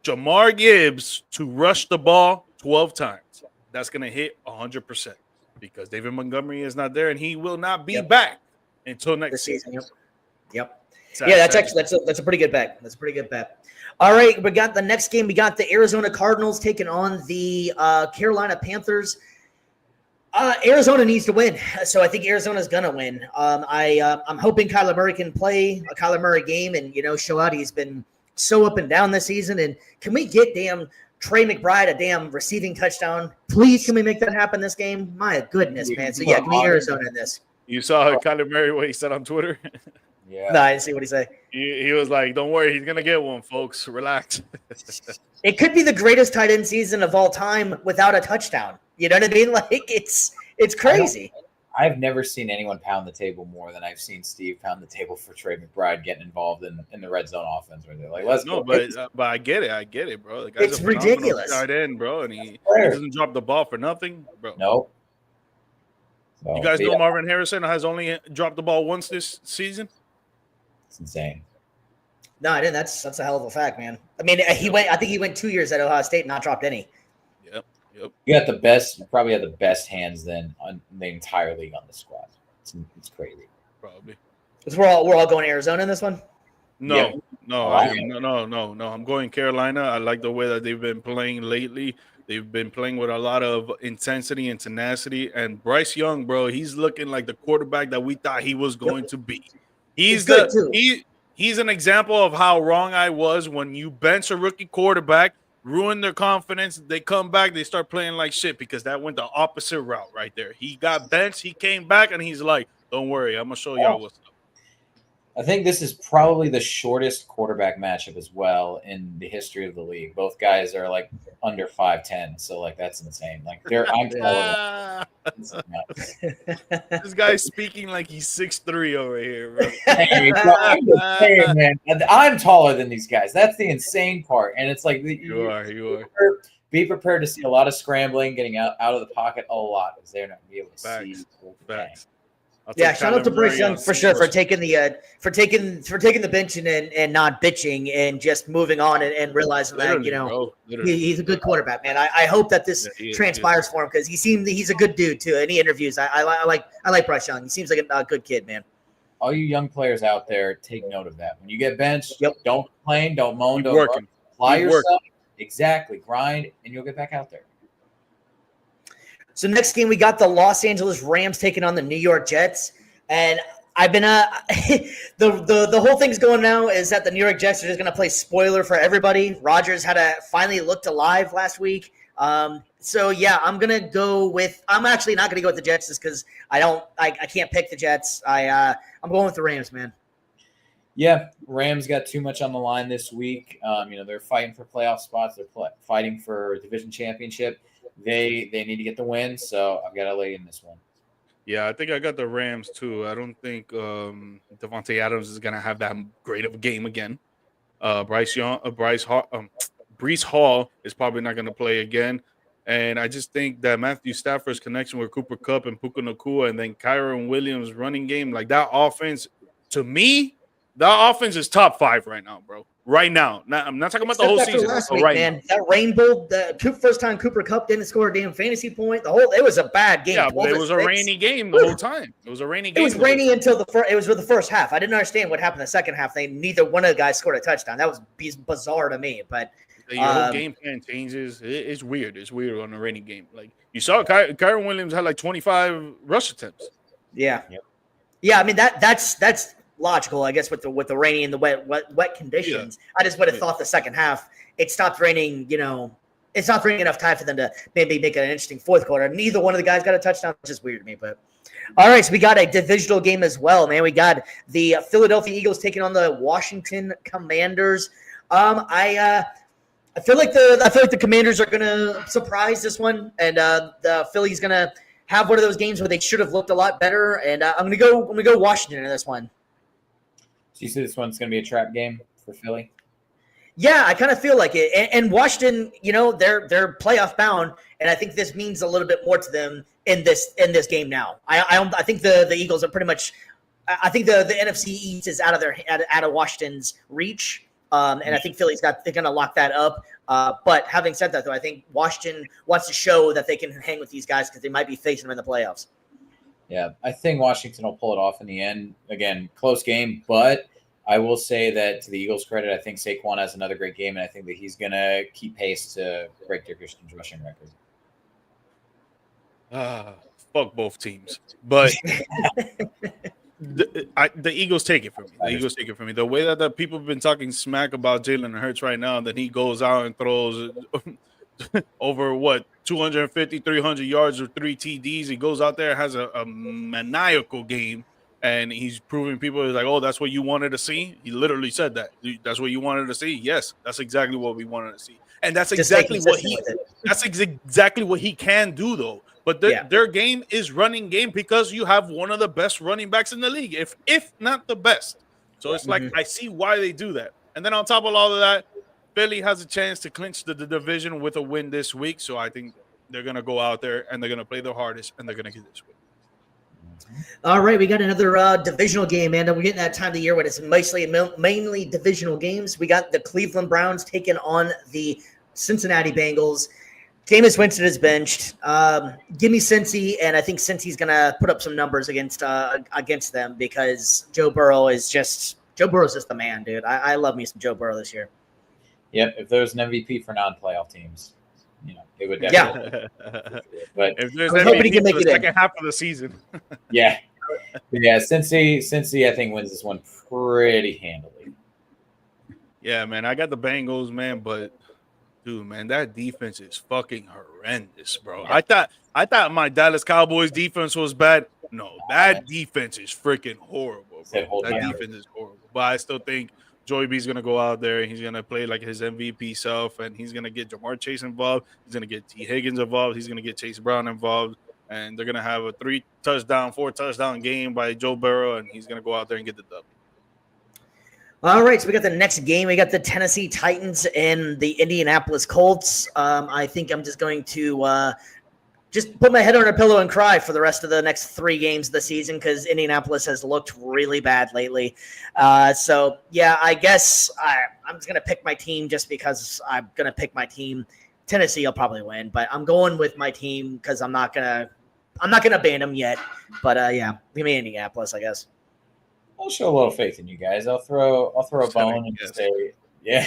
Jahmyr Gibbs to rush the ball 12 times. That's going to hit 100% because David Montgomery is not there, and he will not be back until next season.
Yep. Yeah, that's a pretty good bet. That's a pretty good bet. All right, we got the next game. We got the Arizona Cardinals taking on the Carolina Panthers. Arizona needs to win, so I think Arizona's gonna win. I'm hoping Kyler Murray can play a Kyler Murray game and show out. He's been so up and down this season. And can we get damn Trey McBride a damn receiving touchdown? Please, can we make that happen this game? My goodness, man. So yeah, give me Arizona in this.
You saw Kyler Murray what he said on Twitter?
Yeah.
No, I didn't see what he said.
He was like, "Don't worry, he's gonna get one, folks. Relax."
It could be the greatest tight end season of all time without a touchdown. You know what I mean? Like it's crazy.
I've never seen anyone pound the table more than I've seen Steve pound the table for Trey McBride getting involved in the red zone offense where they're like, let's go.
But I get it, bro. The guy's
It's
a phenomenal
ridiculous.
tight end, bro, and he doesn't drop the ball for nothing, bro.
Nope. So,
You guys know
yeah,
Marvin Harrison has only dropped the ball once this season?
it's insane.
No, I didn't. That's a hell of a fact, man. I mean, I think he went 2 years at Ohio State and not dropped any.
Yep.
You got the best, you probably have the best hands then on the entire league on the squad. It's crazy.
Probably.
So we're all going to Arizona in this one.
No,
Yeah.
no. I'm going Carolina. I like the way that they've been playing lately. They've been playing with a lot of intensity and tenacity. And Bryce Young, bro, he's looking like the quarterback that we thought he was going to be. He's
good, too.
He's an example of how wrong I was when you bench a rookie quarterback, ruin their confidence. They come back, they start playing like shit because that went the opposite route right there. He got benched, he came back, and he's like, "Don't worry, I'm gonna show y'all what's up."
I think this is probably the shortest quarterback matchup as well in the history of the league. Both guys are like under 5'10", so like that's insane. Like I'm taller than
This guy's speaking like he's 6'3" over here, bro.
Hey, I'm just saying, man. I'm taller than these guys. That's the insane part. And it's like
You are.
be prepared to see a lot of scrambling, getting out of the pocket a lot because they're not gonna be able to see.
Facts.
Yeah, shout out to Bryce Young for sure for taking the bench and not bitching and just moving on and realizing that he's a good quarterback, man. I hope that this transpires for him because he's a good dude too. Any interviews, I like Bryce Young. He seems like a good kid, man.
All you young players out there, take note of that. When you get benched, don't complain, don't moan, don't apply yourself. Exactly. Grind, and you'll get back out there.
So next game, we got the Los Angeles Rams taking on the New York Jets. And I've been the whole thing's going now is that the New York Jets are just going to play spoiler for everybody. Rodgers finally looked alive last week. So yeah, I'm actually not gonna go with the Jets just because I can't pick the Jets. I'm going with the Rams, man.
Yeah, Rams got too much on the line this week. They're fighting for playoff spots. They're fighting for division championship. They need to get the win, so I've got to lay in this one.
Yeah, I think I got the Rams too. I don't think Devontae Adams is gonna have that great of a game again. Breece Hall is probably not gonna play again, and I just think that Matthew Stafford's connection with Cooper Kupp and Puka Nacua, and then Kyron Williams' running game, like that offense, to me, that offense is top 5 right now, bro. Right now, I'm not talking about the whole season.
Last week,
right
man,
now.
that rainbow, first time Cooper Kupp didn't score a damn fantasy point. It was a bad game.
Yeah, but it was a rainy game the whole time. It was a rainy game.
It was rainy until it was for the first half. I didn't understand what happened the second half. Neither one of the guys scored a touchdown. That was bizarre to me. But
your whole game plan changes. It's weird. It's weird on a rainy game. Like you saw, Kyron Williams had like 25 rush attempts.
Yeah, yeah. I mean that's logical, I guess, with the rainy and the wet conditions. Yeah. I just would have thought the second half it stopped raining. It stopped raining enough time for them to maybe make an interesting fourth quarter. Neither one of the guys got a touchdown, which is weird to me. But all right, so we got a divisional game as well, man. We got the Philadelphia Eagles taking on the Washington Commanders. I feel like the Commanders are gonna surprise this one, and the Philly's gonna have one of those games where they should have looked a lot better. And I'm gonna go Washington in this one.
So you see this one's going to be a trap game for Philly?
Yeah, I kind of feel like it. And Washington, they're playoff bound, and I think this means a little bit more to them in this game now. I think the Eagles are pretty much. I think the NFC East is out of Washington's reach, and I think they're going to lock that up. But having said that, though, I think Washington wants to show that they can hang with these guys because they might be facing them in the playoffs.
Yeah, I think Washington will pull it off in the end. Again, close game, but I will say that to the Eagles' credit, I think Saquon has another great game, and I think that he's going to keep pace to break Dick Christian's rushing record.
Fuck both teams. But the Eagles take it from me. The Eagles take it from me. The way that the people have been talking smack about Jalen Hurts right now, that he goes out and throws over 250, 300 yards or 3 TDs. He goes out there, has a maniacal game, and he's proving people is like, oh, that's what you wanted to see. He literally said that. That's what you wanted to see. Yes, that's exactly what we wanted to see, and that's exactly what he can do, though. But their game is running game because you have one of the best running backs in the league, if not the best. So it's like I see why they do that. And then on top of all of that, Philly has a chance to clinch the division with a win this week. So I think they're going to go out there and they're going to play their hardest and they're going to get this win.
All right, we got another divisional game, and we're getting that time of the year when it's mainly divisional games. We got the Cleveland Browns taking on the Cincinnati Bengals. Jameis Winston is benched. Give me Cincy, and I think Cincy's going to put up some numbers against them because Joe Burrow is just the man, dude. I love me some Joe Burrow this year.
Yep, if there was an MVP for non-playoff teams, it would definitely.
Yeah.
But
if there's MVP for the second half of the season.
Yeah. Cincy, I think, wins this one pretty handily.
Yeah, man, I got the Bengals, man, but dude, man, that defense is fucking horrendous, bro.
Yeah.
I thought my Dallas Cowboys defense was bad. No, that defense is freaking horrible, bro. That defense is horrible. But I still think Joey B's going to go out there and he's going to play like his MVP self, and he's going to get Jamar Chase involved. He's going to get T. Higgins involved. He's going to get Chase Brown involved. And they're going to have a 4-touchdown game by Joe Burrow, and he's going to go out there and get the dub.
All right, so we got the next game. We got the Tennessee Titans and the Indianapolis Colts. I think I'm just going to just put my head on a pillow and cry for the rest of the next 3 games of the season because Indianapolis has looked really bad lately. So, yeah, I guess I'm just going to pick my team just because I'm going to pick my team. Tennessee will probably win, but I'm going with my team because I'm not gonna ban them yet. But yeah, give me Indianapolis, I guess.
I'll show a little faith in you guys. I'll throw a bone and say, Yeah,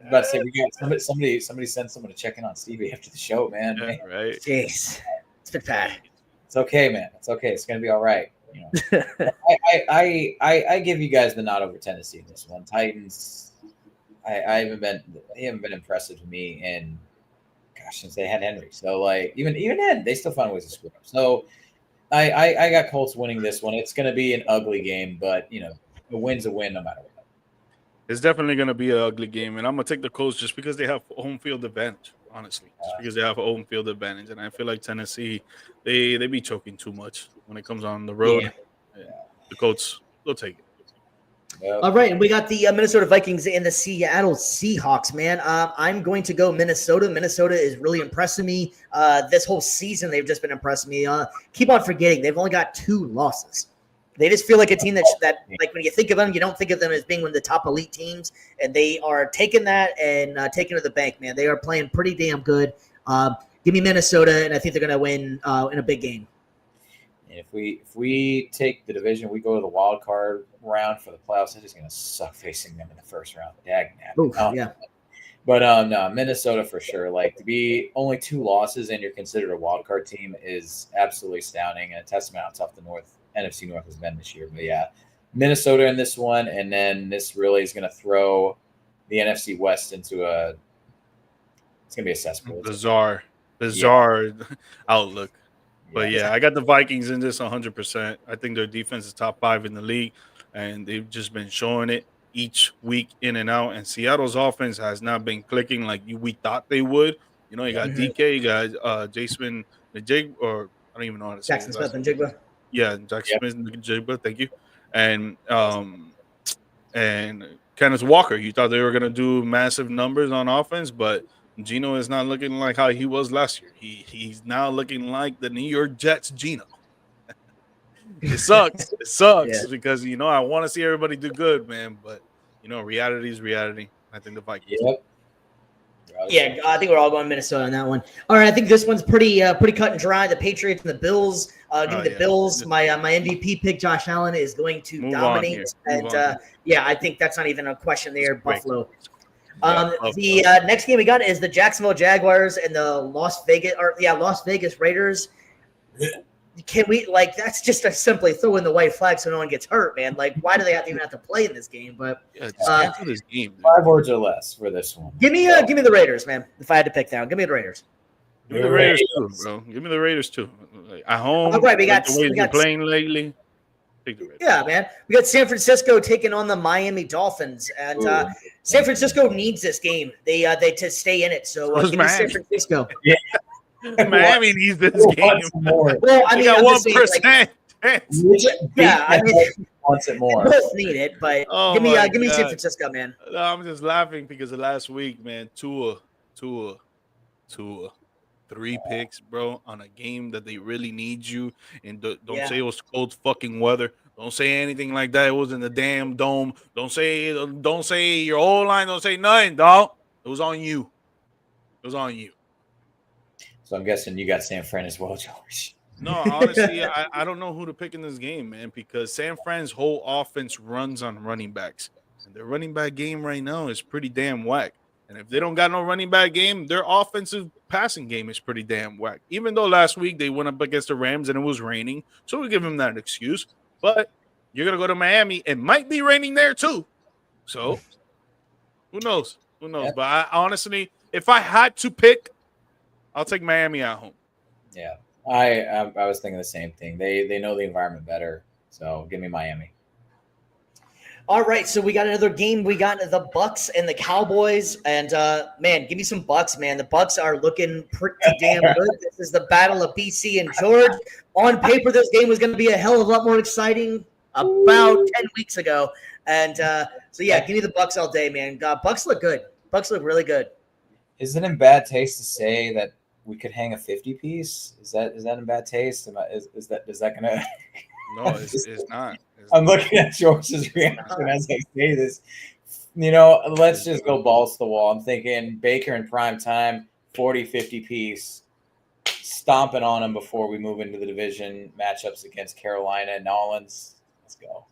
about to say we got somebody send someone to check in on Stevie after the show, man.
Yeah,
Man,
right.
Jeez, it's been bad.
it's okay, man. It's okay. It's gonna be all right. You know, I give you guys the nod over Tennessee in this one. Titans, I haven't been they haven't been impressive to me, and gosh, since they had Henry. So like even then, they still find ways to screw up. So I got Colts winning this one. It's gonna be an ugly game, but you know, a win's a win no matter what.
It's definitely going to be an ugly game, and I'm going to take the Colts just because they have home field advantage, honestly. Just because they have a home field advantage. And I feel like Tennessee, they be choking too much when it comes on the road.
Yeah.
Yeah. The Colts, they'll take it.
Yep.
All right, and we got the Minnesota Vikings and the Seattle Seahawks, man. I'm going to go Minnesota. Minnesota is really impressing me. This whole season, they've just been impressing me. Keep on forgetting, they've only got 2 losses. They just feel like a team that like when you think of them, you don't think of them as being one of the top elite teams, and they are taking that and taking it to the bank, man. They are playing pretty damn good. Give me Minnesota, and I think they're going to win in a big game.
And if we take the division, we go to the wild card round for the playoffs. It's just going to suck facing them in the first round.
Oof, yeah.
But no, Minnesota for sure. Like to be only 2 losses and you're considered a wild card team is absolutely astounding and a testament how tough the NFC North has been this year. But yeah, Minnesota in this one, and then this really is going to throw the NFC West into it's going to be a cesspool.
Bizarre outlook. But yeah, I got the Vikings in this 100%. I think their defense is top 5 in the league, and they've just been showing it each week in and out. And Seattle's offense has not been clicking like we thought they would. You know, you got DK, you got Jason Najig, or I don't even know how to say
Jackson Smith and Jigba.
Yeah, Jackson Smith and Jigba. Thank you. And Kenneth Walker. You thought they were gonna do massive numbers on offense, but Geno is not looking like how he was last year. He's now looking like the New York Jets Geno. It sucks. It sucks because I want to see everybody do good, man. But reality is reality. I think the Vikings.
Yep.
Yeah, I think we're all going Minnesota on that one. All right, I think this one's pretty cut and dry. The Patriots and the Bills. Give me the Bills. My MVP pick, Josh Allen, is going to dominate. And I think that's not even a question there. Buffalo. The next game we got is the Jacksonville Jaguars and the Las Vegas Raiders. Can we that's just a simply throw in the white flag so no one gets hurt, man. Like, why do they even have to play in this game? But
this game,
5 words or less for this one.
Give me the Raiders, man. If I had to pick down, give me the Raiders.
Give me the Raiders too, bro. Give me the Raiders too. At home,
all right, we got
playing lately.
Yeah, man. We got San Francisco taking on the Miami Dolphins, and San Francisco needs this game. They to stay in it. So give me San Francisco.
Yeah.
Miami needs this game.
Well, I mean,
got 1%.
Wants it more.
They both need it, but give me San Francisco, man.
No, I'm just laughing because of last week, man. Tua, 3 picks, bro, on a game that they really need you. And don't say it was cold fucking weather. Don't say anything like that. It was in the damn dome. Don't say your whole line. Don't say nothing, dog. It was on you. It was on you.
So I'm guessing you got San Fran as well, George.
No, honestly, I don't know who to pick in this game, man, because San Fran's whole offense runs on running backs. And their running back game right now is pretty damn whack. And if they don't got no running back game, their offensive passing game is pretty damn whack. Even though last week they went up against the Rams and it was raining, so we give them that excuse. But you're going to go to Miami. It might be raining there too. So who knows? Yeah. But honestly, if I had to pick, I'll take Miami at home.
Yeah, I was thinking the same thing. They know the environment better, so give me Miami.
All right, so we got another game. We got the Bucks and the Cowboys, and man, give me some Bucks, man. The Bucks are looking pretty damn good. This is the battle of BC and George. On paper, this game was going to be a hell of a lot more exciting about 10 weeks ago, and so yeah, give me the Bucks all day, man. Bucks look good. Bucks look really good.
Isn't it in bad taste to say that we could hang a 50 piece? Is that in bad taste? Is that gonna?
No, it's not.
I'm looking at George's reaction as I say this. Let's just go balls to the wall. I'm thinking Baker in prime time, 40, 50 piece, stomping on him before we move into the division matchups against Carolina and Nolans. Let's go.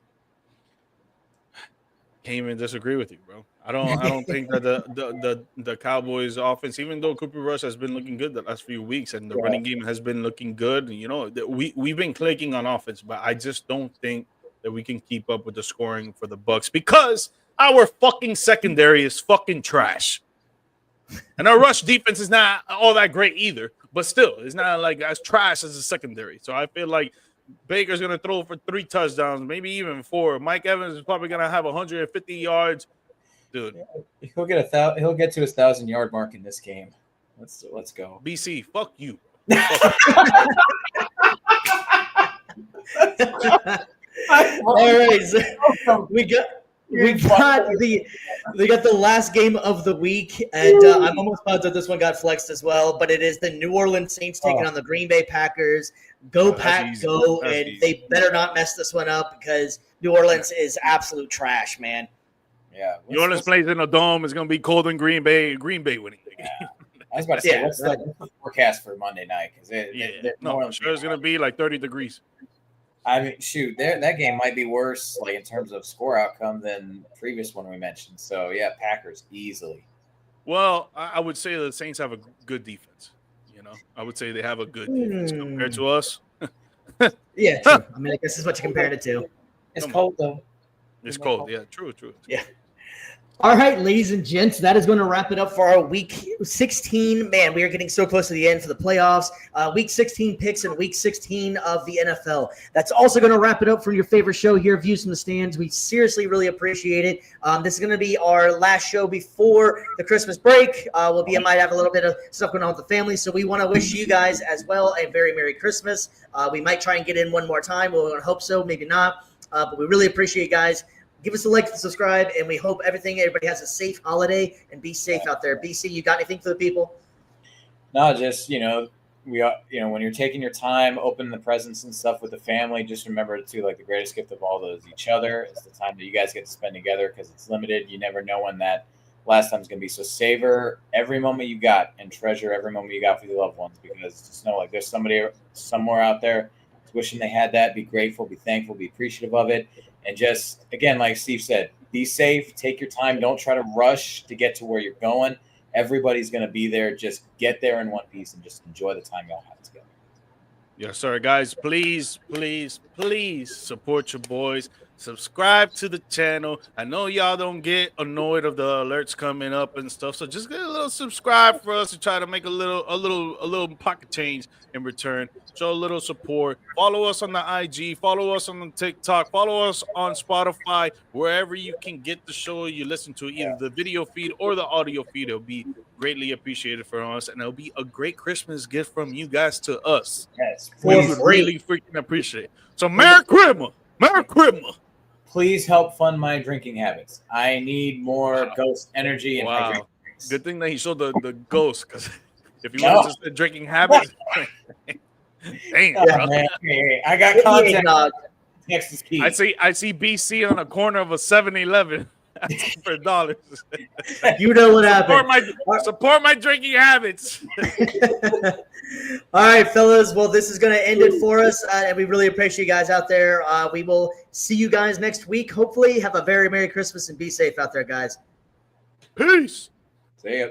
Can't even disagree with you, bro. I don't think that the Cowboys offense, even though Cooper Rush has been looking good the last few weeks and the running game has been looking good, you know, we've been clicking on offense, but I just don't think that we can keep up with the scoring for the Bucs because our fucking secondary is fucking trash. And our rush defense is not all that great either, but still, it's not like as trash as the secondary. So I feel like Baker's going to throw for 3 touchdowns, maybe even 4. Mike Evans is probably going to have 150 yards. Dude,
He'll get he'll get to his 1,000-yard mark in this game. Let's go.
BC, fuck you.
All right, so we got the last game of the week, and I'm almost positive this one got flexed as well. But it is the New Orleans Saints taking on the Green Bay Packers. Go Pack, go! And they better not mess this one up because New Orleans is absolute trash, man.
Yeah,
New Orleans plays in a dome. It's going to be cold in Green Bay. Green Bay winning the game.
Yeah. I was about to say, what's the forecast for Monday night? Because
I'm sure it's going to be like 30 degrees.
I mean, shoot, that game might be worse, like in terms of score outcome, than the previous one we mentioned. So yeah, Packers easily.
Well, I would say the Saints have a good defense. You know, I would say they have a good defense compared to us.
Yeah, true. I mean, I guess this is what you compared it to.
It's cold though.
It's cold. Yeah, true.
Yeah. All right, ladies and gents, that is going to wrap it up for our Week 16. Man, we are getting so close to the end for the playoffs. Week 16 picks and Week 16 of the NFL. That's also going to wrap it up for your favorite show here, Views from the Stands. We seriously really appreciate it. This is going to be our last show before the Christmas break. Might have a little bit of stuff going on with the family, so we want to wish you guys as well a very Merry Christmas. We might try and get in one more time. We'll hope so, maybe not. But we really appreciate you guys. Give us a like and subscribe, and we hope everybody has a safe holiday and be safe out there. BC, you got anything for the people?
No, just, when you're taking your time, opening the presents and stuff with the family, just remember to, like, the greatest gift of all those each other. It's the time that you guys get to spend together because it's limited. You never know when that last time's going to be. So savor every moment you got and treasure every moment you got for your loved ones, because just know, like, there's somebody somewhere out there wishing they had that. Be grateful, be thankful, be appreciative of it. And just, again, like Steve said, be safe, take your time. Don't try to rush to get to where you're going. Everybody's going to be there. Just get there in one piece and just enjoy the time y'all have together.
Yes, sir. Guys, please support your boys. Subscribe to the channel. I know y'all don't get annoyed of the alerts coming up and stuff, so just get a little subscribe for us to try to make a little pocket change in return. Show a little support. Follow us on the IG. Follow us on the TikTok. Follow us on Spotify. Wherever you can get the show you listen to, either the video feed or the audio feed, it'll be greatly appreciated for us, and it'll be a great Christmas gift from you guys to us.
Yes,
we would really freaking appreciate it. So Merry Christmas. Merry Christmas.
Please help fund my drinking habits. I need more ghost energy and hydration.
Good thing that he showed the ghost, because if you want to just drinking habits, dang, bro.
Man. Hey, I got contact. Texas Key.
I see BC on a corner of a 7-Eleven for $1.
You know what happened.
Support my drinking habits.
All right, fellas. Well, this is going to end it for us, and we really appreciate you guys out there. We will see you guys next week. Hopefully, have a very Merry Christmas and be safe out there, guys.
Peace.
See ya.